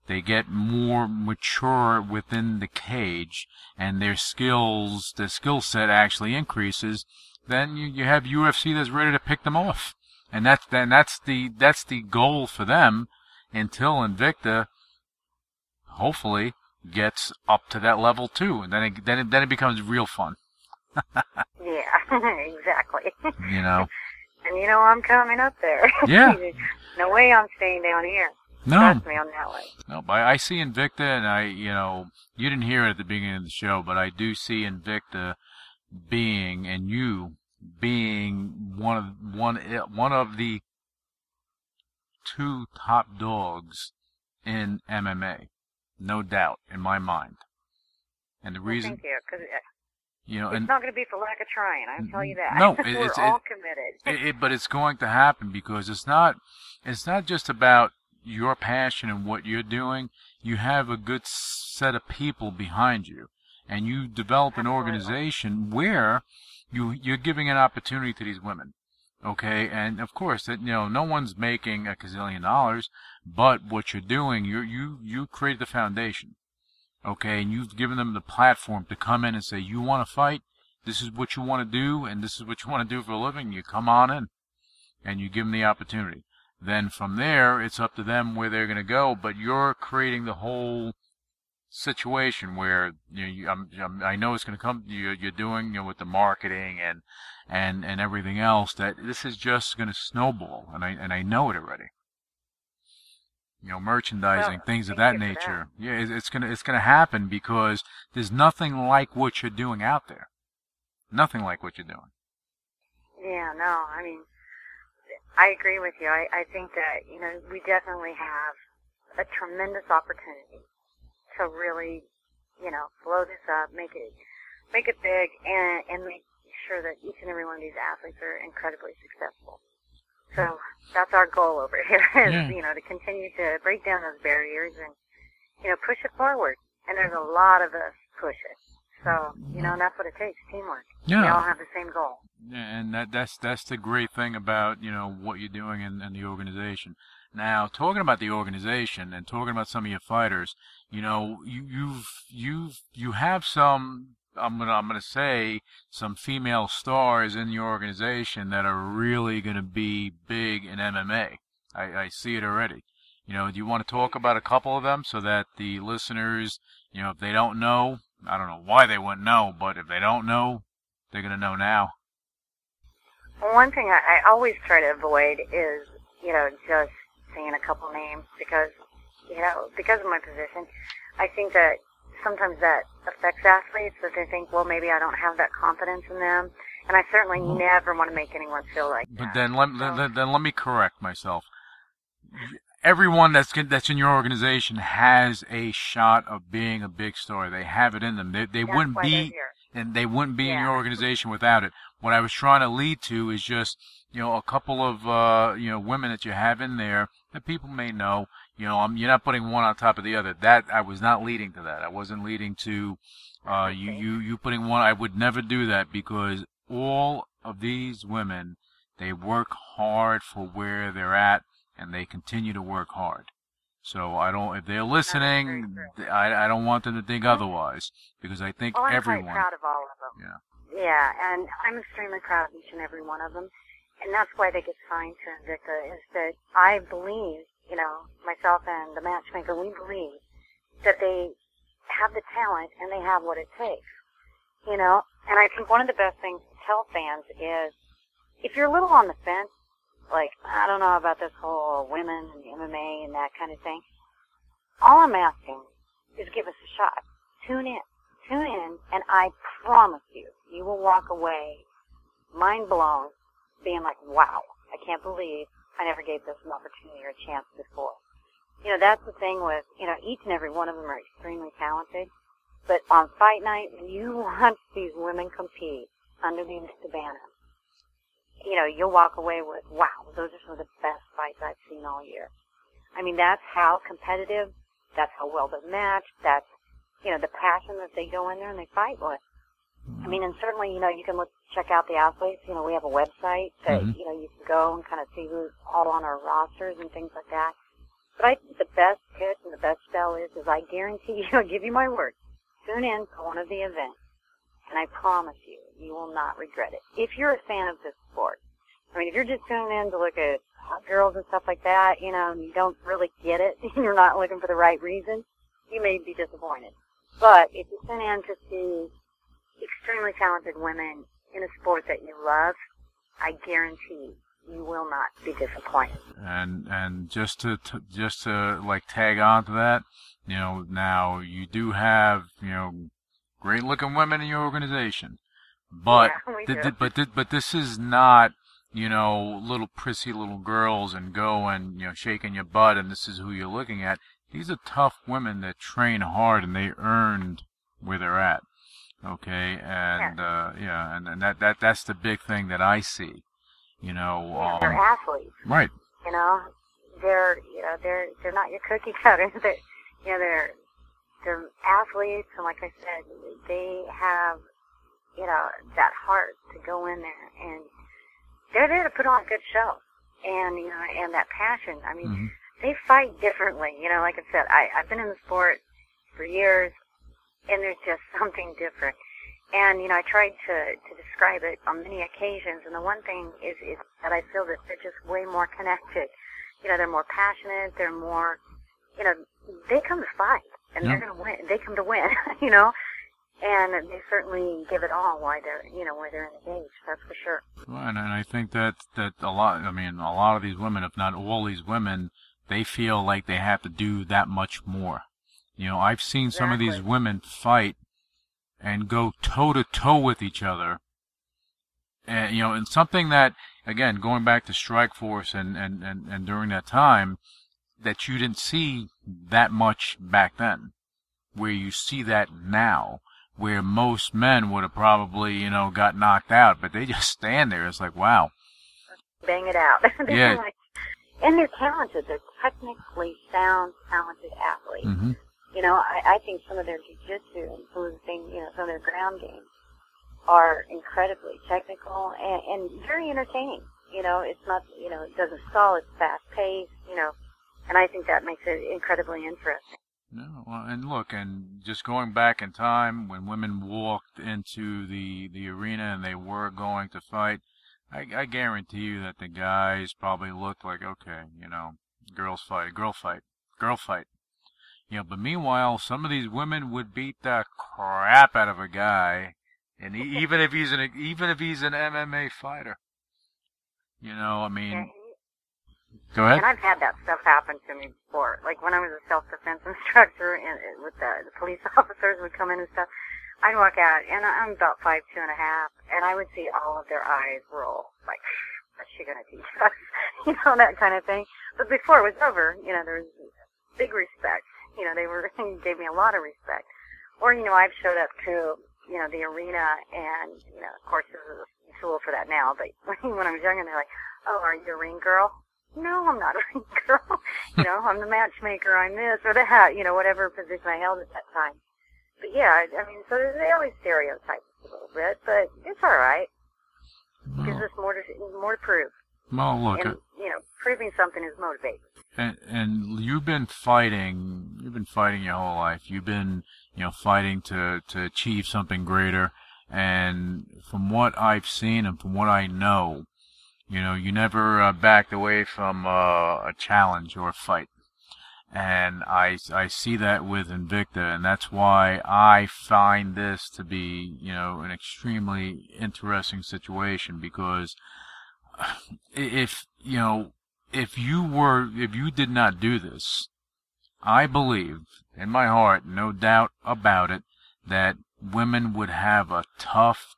they get more mature within the cage, and their skill set actually increases. Then you have UFC that's ready to pick them off, and that's the goal for them until Invicta, hopefully, gets up to that level too, and then it becomes real fun. Yeah, exactly. And I'm coming up there. Yeah. No way I'm staying down here. No. Trust me on that one. No, but I see Invicta, and you didn't hear it at the beginning of the show, but I do see Invicta being one of the two top dogs in MMA, no doubt in my mind. And the reason, thank you, because it's not going to be for lack of trying. I'll tell you that. No, we're all committed. But it's going to happen, because it's not just about your passion and what you're doing. You have a good set of people behind you, and you develop an organization where you're giving an opportunity to these women. Okay, and of course that no one's making a gazillion dollars, but what you're doing, you created the foundation. Okay, and you've given them the platform to come in and say, you want to fight, this is what you want to do, and this is what you want to do for a living. You come on in, and you give them the opportunity. Then from there, it's up to them where they're going to go, but you're creating the whole situation where I know it's going to come. You're doing with the marketing and everything else, that this is just going to snowball, and I know it already. merchandising, Well, things of thank that you for that. nature. Yeah, it's gonna happen because there's nothing like what you're doing out there. Nothing like what you're doing. Yeah, no, I mean, I agree with you. I think that, we definitely have a tremendous opportunity to really, blow this up, make it big, and make sure that each and every one of these athletes are incredibly successful. So that's our goal over here is, to continue to break down those barriers and, push it forward. And there's a lot of us push it. So, and that's what it takes, teamwork. Yeah. We all have the same goal. Yeah, and that's the great thing about, what you're doing in the organization. Now, talking about the organization and talking about some of your fighters, you have some, I'm gonna say, some female stars in your organization that are really gonna be big in MMA. I see it already. Do you want to talk about a couple of them so that the listeners, if they don't know, I don't know why they wouldn't know, but if they don't know, they're gonna know now. Well, one thing I always try to avoid is, just saying a couple names because of my position. I think that sometimes that affects athletes, that they think, well, maybe I don't have that confidence in them. And I certainly never want to make anyone feel like that. But then let me correct myself. Everyone that's in your organization has a shot of being a big star. They have it in them. They wouldn't be, and they wouldn't be in your organization without it. What I was trying to lead to is just, a couple of, women that you have in there that people may know. You're not putting one on top of the other. That, I was not leading to that. I wasn't leading to, you putting one. I would never do that because all of these women, they work hard for where they're at and they continue to work hard. So if they're listening, I don't want them to think otherwise because I think everyone. I'm quite proud of all of them. Yeah. Yeah, and I'm extremely proud of each and every one of them. And that's why they get signed to Invicta, is that I believe, myself and the matchmaker, we believe that they have the talent and they have what it takes, And I think one of the best things to tell fans is, if you're a little on the fence, like, I don't know about this whole women and MMA and that kind of thing, all I'm asking is give us a shot. Tune in, and I promise you, you will walk away mind blown, being like, wow, I can't believe I never gave this an opportunity or a chance before. That's the thing with, each and every one of them are extremely talented, but on fight night, when you watch these women compete under the Invicta banner, you'll walk away with, wow, those are some of the best fights I've seen all year. I mean, that's how competitive, that's how well they're matched, that's, the passion that they go in there and they fight with. I mean, and certainly, you can check out the athletes. We have a website that, you can go and kind of see who's all on our rosters and things like that. But I think the best pitch and the best spell is I guarantee you, I'll give you my word, tune in to one of the events, and I promise you, you will not regret it. If you're a fan of this sport, I mean, if you're just tuning in to look at hot girls and stuff like that, and you don't really get it, and you're not looking for the right reason, you may be disappointed. But if you tune in to see extremely talented women in a sport that you love, I guarantee you will not be disappointed. And just to like tag on to that, now you do have great looking women in your organization, but but this is not little prissy little girls and go and shaking your butt and this is who you're looking at. These are tough women that train hard and they earned where they're at. Okay, and and that's the big thing that I see. They're athletes. Right. They're not your cookie cutters. They're athletes, and like I said, they have that heart to go in there, and they're there to put on a good show, and and that passion. I mean, they fight differently. Like I said, I've been in the sport for years. And there's just something different. And, I tried to describe it on many occasions. And the one thing is that I feel that they're just way more connected. They're more passionate. They're more, they come to fight. And they're going to win. They come to win, And they certainly give it all while they're, where they're engaged. That's for sure. Well, and I think that a lot of these women, if not all these women, they feel like they have to do that much more. You know, I've seen some of these Exactly. women fight and go toe-to-toe with each other. And, you know, and something that, again, going back to Strikeforce and during that time, that you didn't see that much back then, where you see that now, where most men would have probably, you know, got knocked out, but they just stand there. It's like, wow. Bang it out. Yeah. And they're talented. They're technically sound, talented athletes. Mm-hmm. You know, I think some of their jiu-jitsu and some of the things, you know, some of their ground games are incredibly technical and very entertaining. You know, it's not, you know, it doesn't stall, it's fast-paced, you know, and I think that makes it incredibly interesting. No, well, and look, and just going back in time when women walked into the arena and they were going to fight, I guarantee you that the guys probably looked like, okay, you know, girls fight, girl fight, girl fight. You know, but meanwhile, some of these women would beat the crap out of a guy, and even if he's an MMA fighter, you know, I mean, go ahead. And I've had that stuff happen to me before. Like when I was a self-defense instructor and with the police officers would come in and stuff, I'd walk out, and I'm about 5'2.5", and I would see all of their eyes roll, like, what's she going to teach us? You know, that kind of thing. But before it was over, you know, there was big respect. You know, they gave me a lot of respect. Or, you know, I've showed up to, you know, the arena, and, you know, of course, there's a tool for that now, but when I was younger, they're like, oh, are you a ring girl? No, I'm not a ring girl. You know, I'm the matchmaker, I'm this or that, you know, whatever position I held at that time. But yeah, I mean, so they always stereotype us a little bit, but it's all right. Gives us more to prove. Well, look, and, you know, proving something is motivating. and you've been fighting your whole life. You've been, you know, fighting to achieve something greater. And from what I've seen and from what I know, you know, you never backed away from a challenge or a fight. And I see that with Invicta, and that's why I find this to be, you know, an extremely interesting situation, because if you did not do this, I believe in my heart, no doubt about it, that women would have a tough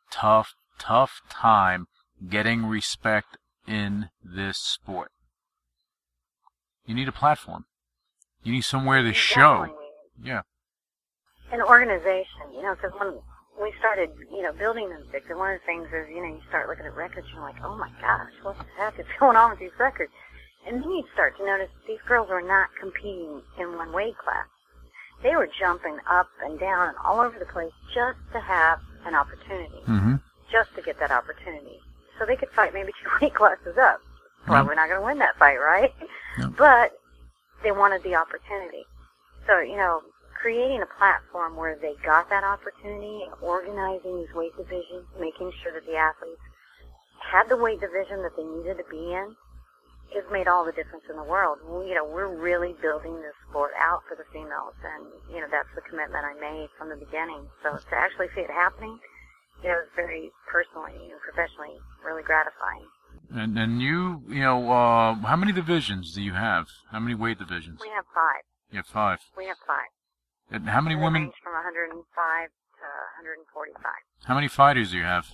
time getting respect in this sport. You need a platform. You need somewhere to show. Yeah. An organization, you know, because when we started, you know, building Invicta, one of the things is, you know, you start looking at records and you're like, oh my gosh, what the heck is going on with these records? And then you start to notice these girls are not competing in one weight class. They were jumping up and down and all over the place just to have an opportunity, just to get that opportunity. So they could fight maybe 2 weight classes up. Probably not going to win that fight, right? But they wanted the opportunity. So, you know, creating a platform where they got that opportunity, organizing these weight divisions, making sure that the athletes had the weight division that they needed to be in, has made all the difference in the world. You know, we're really building this sport out for the females, and, you know, that's the commitment I made from the beginning. So to actually see it happening, you know, it's very personally and professionally really gratifying. And you know, how many divisions do you have? How many weight divisions? We have 5. You have 5. We have 5. And how many They women? range from 105 to 145. How many fighters do you have?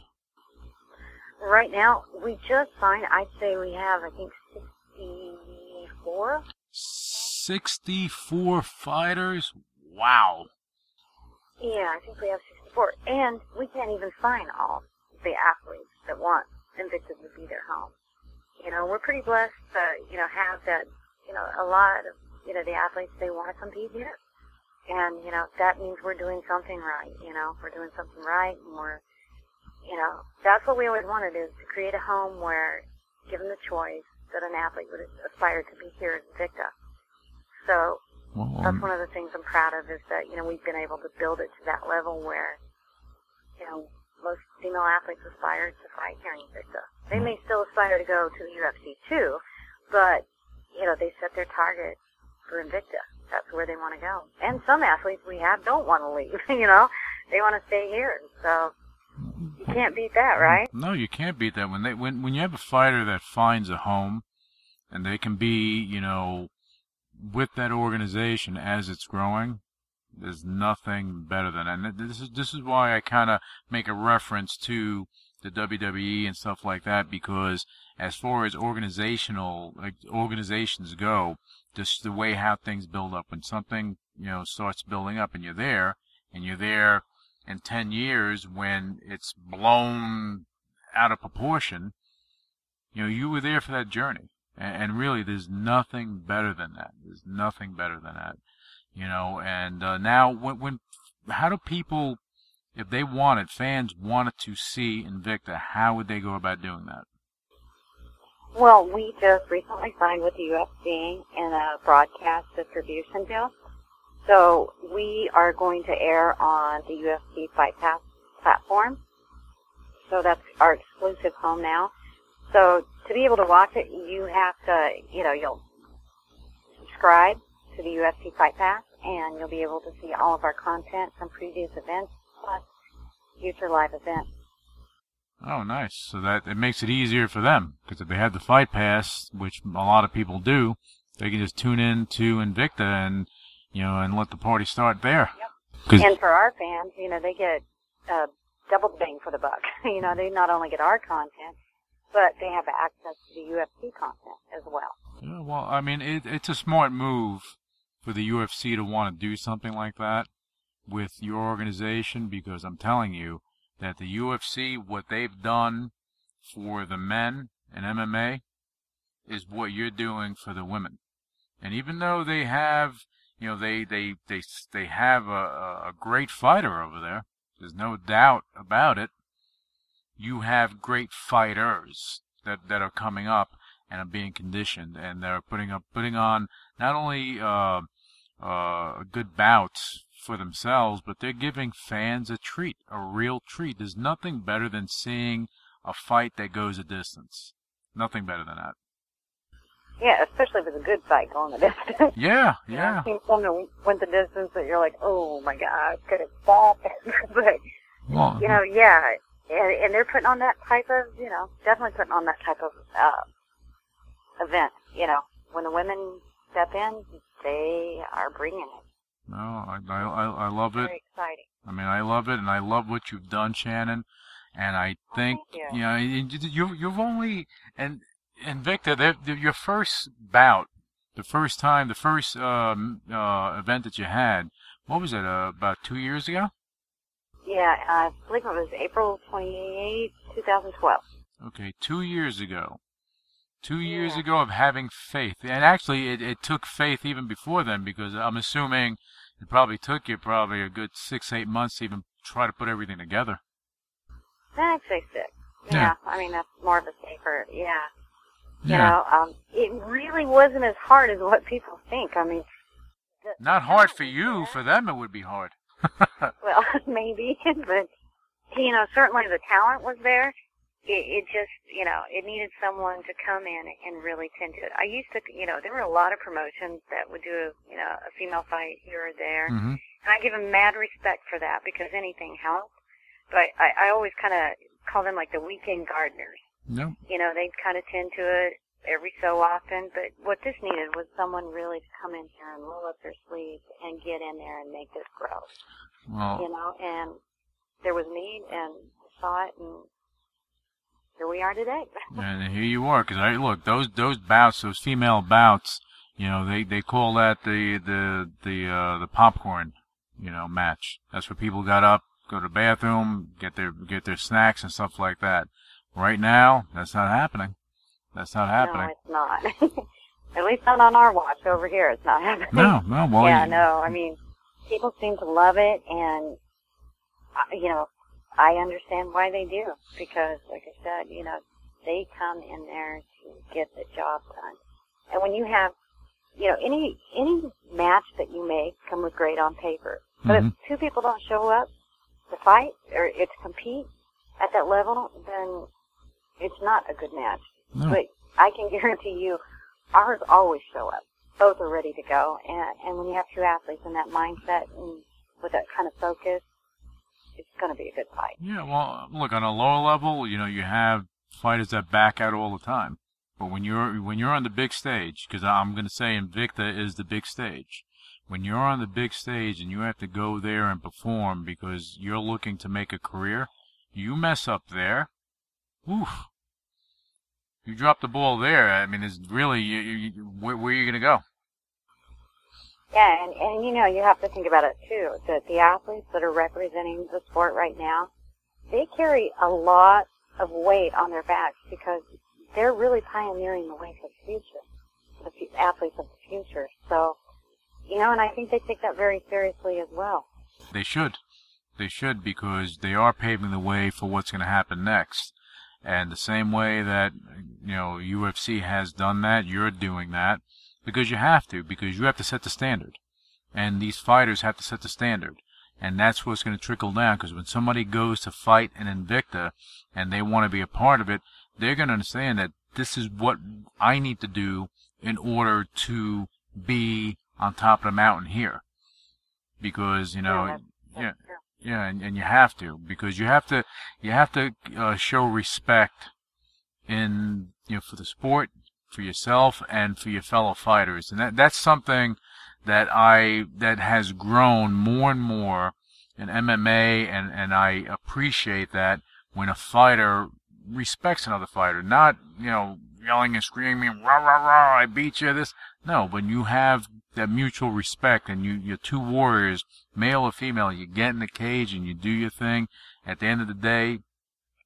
Right now, we just signed, I'd say we have, I think, 64. 64 fighters? Wow. Yeah, I think we have 64. And we can't even sign all the athletes that want Invicta to be their home. You know, we're pretty blessed to, you know, have that, you know, a lot of, you know, the athletes, they want to compete here. And, you know, that means we're doing something right, you know. We're doing something right, and we're, you know, that's what we always wanted, is to create a home where, given the choice, that an athlete would aspire to be here at Invicta. So that's one of the things I'm proud of, is that, you know, we've been able to build it to that level where, you know, most female athletes aspire to fight here in Invicta. They may still aspire to go to the UFC too, but, you know, they set their target for Invicta. That's where they want to go. And some athletes we have don't want to leave, you know. They want to stay here. So you can't beat that, right? No, you can't beat that. When you have a fighter that finds a home, and they can be, you know, with that organization as it's growing, there's nothing better than that. And this is why I kind of make a reference to the WWE and stuff like that, because as far as organizations go, just the way how things build up, when something, starts building up and you're there in 10 years when it's blown out of proportion, you were there for that journey. And really, there's nothing better than that. There's nothing better than that. And now, how do people, if they fans wanted to see Invicta, how would they go about doing that? Well, we just recently signed with the UFC in a broadcast distribution deal. So we are going to air on the UFC Fight Pass platform. So that's our exclusive home now. So to be able to watch it, you have to, you'll subscribe to the UFC Fight Pass, and you'll be able to see all of our content from previous events, plus future live events. Oh, nice. So that it makes it easier for them, because if they have the Fight Pass, which a lot of people do, they can just tune in to Invicta and let the party start there. Yep. And for our fans, they get double bang for the buck. They not only get our content, but they have access to the UFC content as well. Yeah, well, I mean, it's a smart move for the UFC to want to do something like that with your organization, because I'm telling you that the UFC, what they've done for the men in MMA is what you're doing for the women. And even though they have, they have a great fighter over there, there's no doubt about it, you have great fighters that are coming up and are being conditioned, and they're putting on not only good bouts for themselves, but they're giving fans a treat, a real treat. There's nothing better than seeing a fight that goes a distance. Nothing better than that. Yeah, especially if it's a good fight going the distance. Yeah. I've seen some that went the distance that you're like, oh my God, could it fall? But, yeah. And they're putting on that type of, definitely putting on that type of event. When the women step in, they are bringing it. No, I love it. Very exciting. I mean, I love it, and I love what you've done, Shannon. And I think, you've only, and Invicta, your first bout, the first event that you had, what was it, about 2 years ago? Yeah, I believe it was April 28, 2012. Okay, 2 years ago. 2 years ago of having faith. And actually, it took faith even before then, because I'm assuming it probably took you a good 6-8 months to even try to put everything together. I'd say 6. Yeah. I mean, that's more of a safer, it really wasn't as hard as what people think. I mean... Not hard for you. For them, it would be hard. Well, maybe, but, certainly the talent was there. It just, it needed someone to come in and really tend to it. I used to, there were a lot of promotions that would do, a female fight here or there. Mm-hmm. And I give them mad respect for that, because anything helps. But I always kind of call them like the weekend gardeners. Nope. They'd kind of tend to it every so often. But what this needed was someone really to come in here and roll up their sleeves and get in there and make this grow. Well, and there was need, and I saw it, and here we are today. And here you are, because look, those bouts, those female bouts, they call that the popcorn, match. That's where people got up, go to the bathroom, get their snacks and stuff like that. Right now, that's not happening. That's not happening. No, it's not. At least not on our watch over here. It's not happening. No. Well, I mean, people seem to love it, and I understand why they do, because, like I said, they come in there to get the job done. And when you have, any match that you make come with great on paper. But if two people don't show up to fight or to compete at that level, then it's not a good match. No. But I can guarantee you, ours always show up. Both are ready to go. And when you have two athletes in that mindset and with that kind of focus, it's going to be a good fight. Yeah, well, look, on a lower level, you have fighters that back out all the time. But when you're on the big stage, because I'm going to say Invicta is the big stage. When you're on the big stage and you have to go there and perform because you're looking to make a career, you mess up there, oof. You drop the ball there. I mean, it's really where are you going to go? Yeah, and you know, you have to think about it too. That the athletes that are representing the sport right now, they carry a lot of weight on their backs because they're really pioneering the way for the future, the athletes of the future. So, you know, and I think they take that very seriously as well. They should. They should, because they are paving the way for what's going to happen next. And the same way that, you know, UFC has done that, you're doing that. Because you have to set the standard. And these fighters have to set the standard. And that's what's going to trickle down, because when somebody goes to fight in Invicta and they want to be a part of it, they're going to understand that this is what I need to do in order to be on top of the mountain here. Because, you know, and you have to, because you have to show respect in, you know, for the sport, for yourself, and for your fellow fighters. And that's something that has grown more and more in MMA, and I appreciate that when a fighter respects another fighter, not, you know, yelling and screaming, rah, rah, rah, I beat you, this. No, when you have that mutual respect and you're two warriors, male or female, you get in the cage and you do your thing. At the end of the day,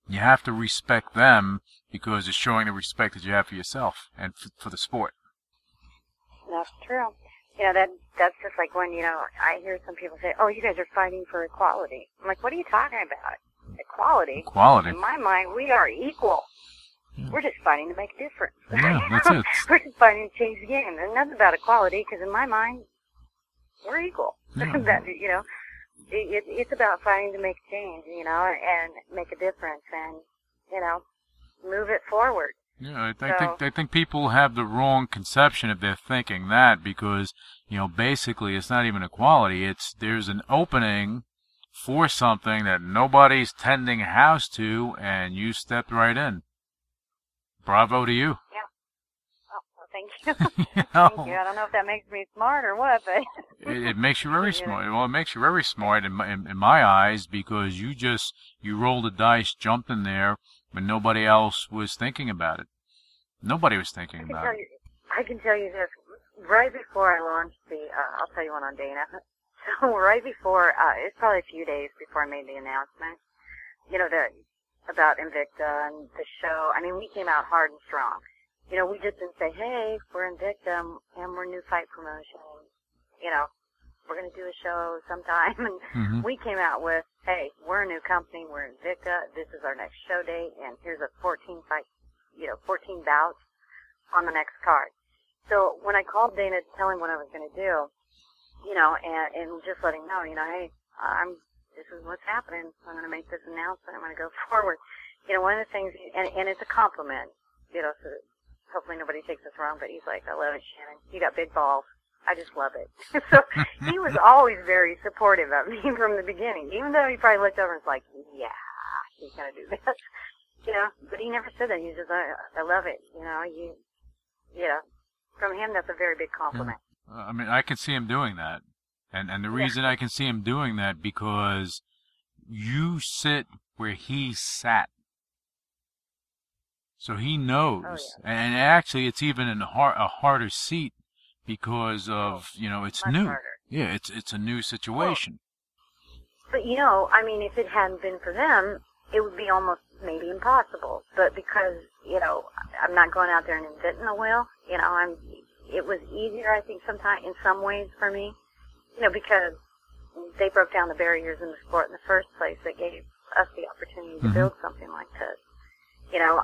you have to respect them because it's showing the respect that you have for yourself and for the sport. That's true. You know, that's just like when, you know, I hear some people say, oh, you guys are fighting for equality. I'm like, what are you talking about? Equality? Equality. In my mind, we are equal. Yeah. We're just fighting to make a difference. Yeah, that's it. We're just fighting to change the game. There's nothing about equality, because in my mind, we're equal. Yeah. That, you know, it's about fighting to make change, you know, and make a difference, and, you know, move it forward. Yeah, I think people have the wrong conception if they're thinking that, because, you know, basically it's not even equality. There's an opening for something that nobody's tending house to, and you stepped right in. Bravo to you. Yeah. Oh, well, thank you. Thank you. I don't know if that makes me smart or what, but it makes you very smart. Well, it makes you very smart in my eyes, because you rolled the dice, jumped in there when nobody else was thinking about it. Nobody was thinking about it. I can tell you this. Right before I launched I'll tell you one on Dana. So right before, it's probably a few days before I made the announcement, you know, about Invicta and the show. I mean, we came out hard and strong. You know, we just didn't say, hey, we're Invicta and we're New Fight Promotion. You know, we're going to do a show sometime. And we came out with, hey, we're a new company, we're Invicta, this is our next show date, and here's a 14 bouts on the next card. So when I called Dana to tell him what I was going to do, you know, and just let him know, you know, hey, this is what's happening. I'm going to make this announcement. I'm going to go forward. You know, one of the things, and it's a compliment, you know, so hopefully nobody takes this wrong, but he's like, I love it, Shannon. You got big balls. I just love it. So he was always very supportive of me from the beginning, even though he probably looked over and was like, yeah, he's going to do this. You know, but he never said that. He just, I love it. You know, you know, from him, that's a very big compliment. I mean, I can see him doing that. And the reason I can see him doing that, because you sit where he sat. So he knows. Oh, yeah. And actually, it's even a harder seat because of, you know, it's new. Harder. Yeah, it's a new situation. Well, but, you know, I mean, if it hadn't been for them, it would be almost maybe impossible. But because, you know, I'm not going out there and inventing the wheel, you know, it was easier, I think, sometimes in some ways for me, you know, because they broke down the barriers in the sport in the first place that gave us the opportunity to build something like this. You know,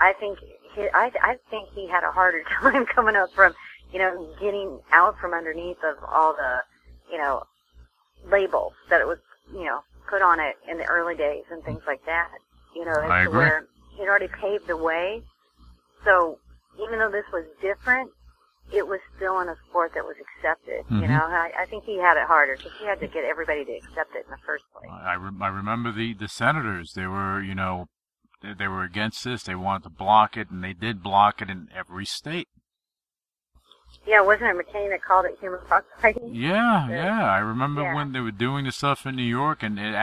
I think he had a harder time coming up from, you know, getting out from underneath of all the, you know, labels that it was, you know, put on it in the early days and things like that. You know, I agree. Where he'd already paved the way. So even though this was different, it was still in a sport that was accepted. You know, I think he had it harder because he had to get everybody to accept it in the first place. I remember the Senators. They were, you know, they were against this. They wanted to block it, and they did block it in every state. Yeah, wasn't it McCain that called it human cockfighting? Yeah. I remember when they were doing the stuff in New York, and it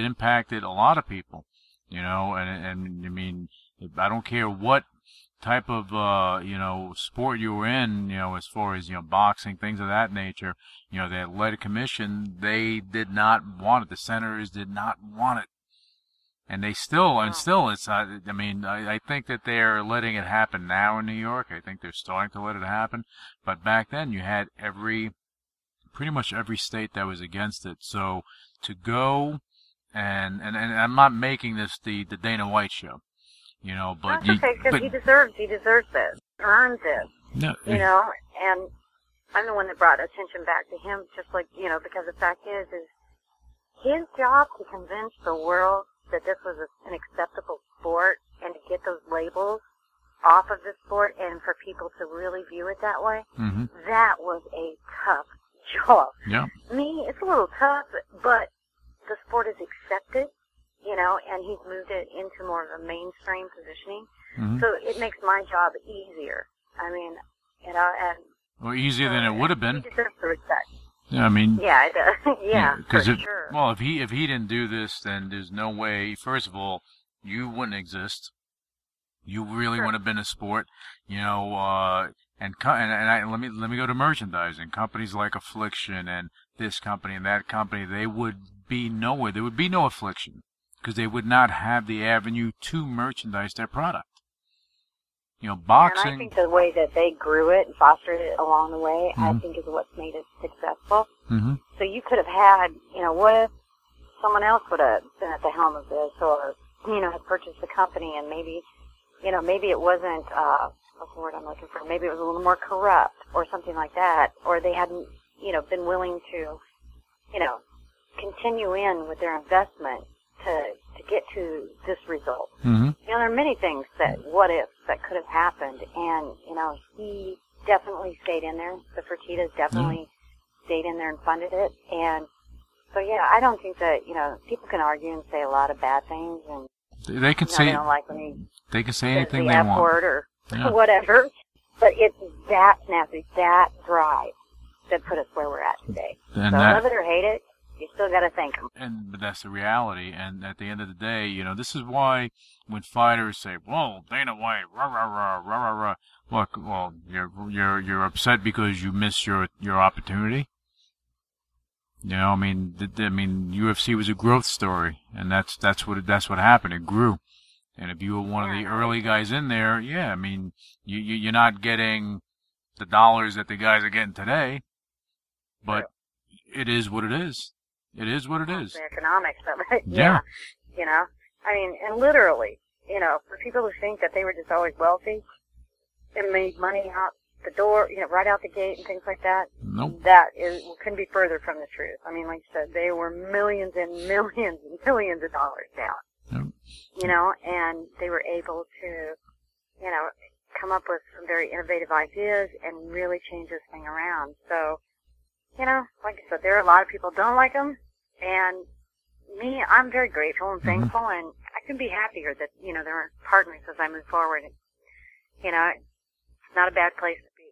impacted a lot of people, you know, and I mean, I don't care what type of, sport you were in, you know, as far as, boxing, things of that nature, the athletic commission, they did not want it. The senators did not want it. And they still, it's, I think that they're letting it happen now in New York. I think they're starting to let it happen. But back then you had pretty much every state that was against it. So to go, and I'm not making this the Dana White show, but. That's okay, because he deserves this, earns it, no, and I'm the one that brought attention back to him, just like, because the fact is his job to convince the world that this was an acceptable sport and to get those labels off of the sport and for people to really view it that way, that was a tough job. Yeah. Me, it's a little tough, but the sport is accepted, and he's moved it into more of a mainstream positioning. So it makes my job easier. I mean, and well, easier than it would have been. He deserves the respect. Yeah, I mean. Yeah, it does. Yeah, for sure. Well, if he didn't do this, then there's no way. First of all, you wouldn't exist. You really wouldn't have been a sport, let me go to merchandising. Companies like Affliction and this company and that company, they would be nowhere. There would be no Affliction because they would not have the avenue to merchandise their product. Boxing. And I think the way that they grew it and fostered it along the way, I think is what's made it successful. So you could have had, what if someone else would have been at the helm of this, or had purchased the company, and maybe it wasn't what's the word I'm looking for? Maybe it was a little more corrupt or something like that, or they hadn't been willing to continue in with their investment to get to this result. There are many things what ifs that could have happened, and he definitely stayed in there. The Fertittas definitely stayed in there and funded it, and so I don't think that people can argue and say a lot of bad things, and they can say they don't like when they can say anything the they F want word or whatever, but it's that snappy, that drive that put us where we're at today. And so love it or hate it, you still got to thank them. But that's the reality. And at the end of the day, this is why when fighters say, "Well, Dana White, rah rah rah rah rah rah," well, you're upset because you missed your opportunity. UFC was a growth story, and that's what happened. It grew. And if you were one of the early guys in there, you're not getting the dollars that the guys are getting today, but it is what it is. It is what it is. The economics of it. Yeah. And literally, for people who think that they were just always wealthy and made money out the door, right out the gate and things like that, nope. Couldn't be further from the truth. I mean, like you said, they were millions and millions and millions of dollars down. Nope. And they were able to, come up with some very innovative ideas and really change this thing around. So, like I said, there are a lot of people who don't like them, and me, I'm very grateful and thankful, and I can be happier that, there are partners as I move forward. It's not a bad place to be.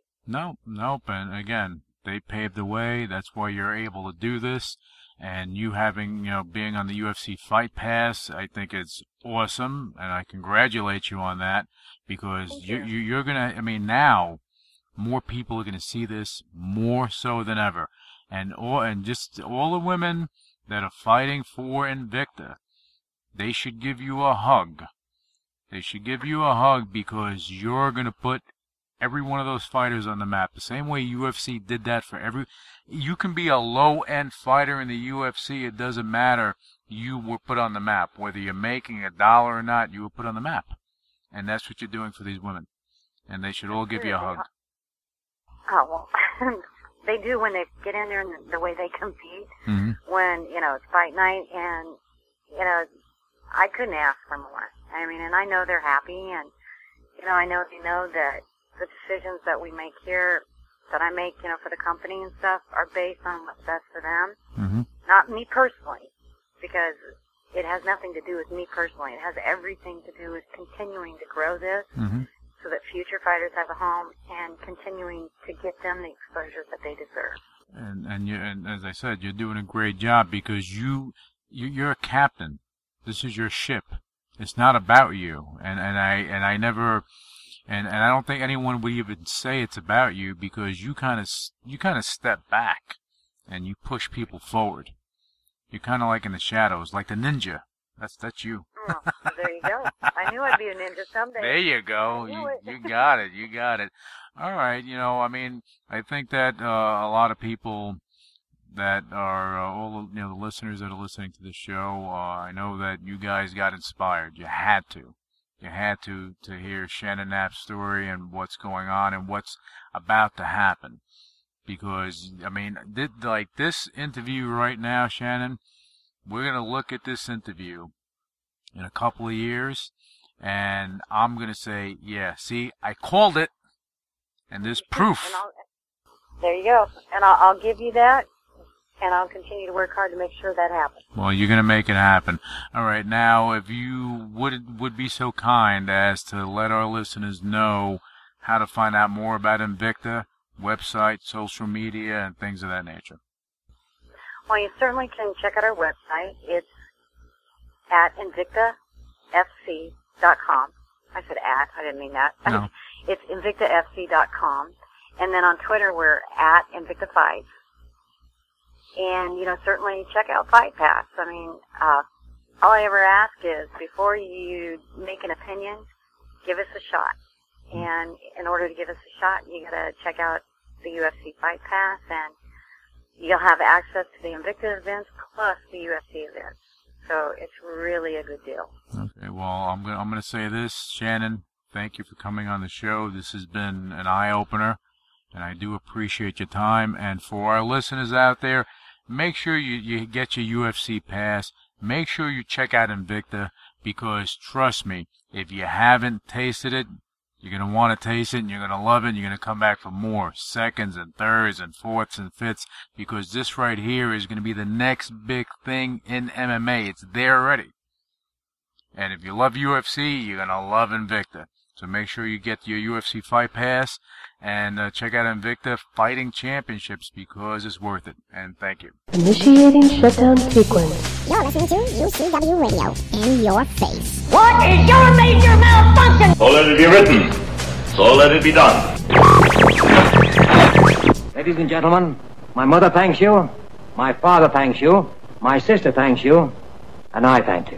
Nope. And again, they paved the way. That's why you're able to do this. And you having, being on the UFC Fight Pass, I think it's awesome, and I congratulate you on that, because you're gonna, now, more people are gonna see this more so than ever. And just all the women that are fighting for Invicta, they should give you a hug. They should give you a hug, because you're gonna put every one of those fighters on the map. The same way UFC did that for you can be a low-end fighter in the UFC. It doesn't matter. You were put on the map. Whether you're making $1 or not, you were put on the map. And that's what you're doing for these women. And they should all give you a hug. Oh, well, they do when they get in there and the way they compete. When, it's fight night, and, I couldn't ask for more. And I know they're happy, and, I know they know that the decisions that we make here, that I make, for the company and stuff, are based on what's best for them. Not me personally, because, it has nothing to do with me personally. It has everything to do with continuing to grow this so that future fighters have a home and continuing to get them the exposure that they deserve. And as I said, you're doing a great job because you're a captain. This is your ship. It's not about you. And I don't think anyone would even say it's about you because you kind of step back and you push people forward. You're kind of like in the shadows, like the ninja. That's you. Oh, there you go. I knew I'd be a ninja someday. There you go. You got it. You got it. All right. I think that a lot of people that are all the listeners that are listening to the show, I know that you guys got inspired. You had to. You had to hear Shannon Knapp's story and what's going on and what's about to happen. Because, this interview right now, Shannon, we're going to look at this interview in a couple of years, and I'm going to say, yeah, see, I called it, and there's proof. There you go. And I'll give you that, and I'll continue to work hard to make sure that happens. Well, you're going to make it happen. All right, now, if you would be so kind as to let our listeners know how to find out more about Invicta, website, social media, and things of that nature. Well, you certainly can check out our website. It's at invictafc.com. I said at. I didn't mean that. No. It's invictafc.com. And then on Twitter, we're at Invicta Fights. And, certainly check out Fight Pass. All I ever ask is before you make an opinion, give us a shot. And in order to give us a shot, you got to check out the UFC Fight Pass, and you'll have access to the Invicta events plus the UFC events. So it's really a good deal. Okay, well, I'm gonna say this, Shannon. Thank you for coming on the show. This has been an eye opener, and I do appreciate your time. And for our listeners out there, make sure you get your UFC pass. Make sure you check out Invicta because trust me, if you haven't tasted it, you're going to want to taste it, and you're going to love it, and you're going to come back for more seconds and thirds and fourths and fifths, because this right here is going to be the next big thing in MMA. It's there already. And if you love UFC, you're going to love Invicta. So make sure you get your UFC Fight Pass and check out Invicta Fighting Championships because it's worth it. And thank you. Initiating shutdown sequence. You're listening to UCW Radio in your face. What is your major malfunction? So let it be written. So let it be done. Ladies and gentlemen, my mother thanks you, my father thanks you, my sister thanks you, and I thank you.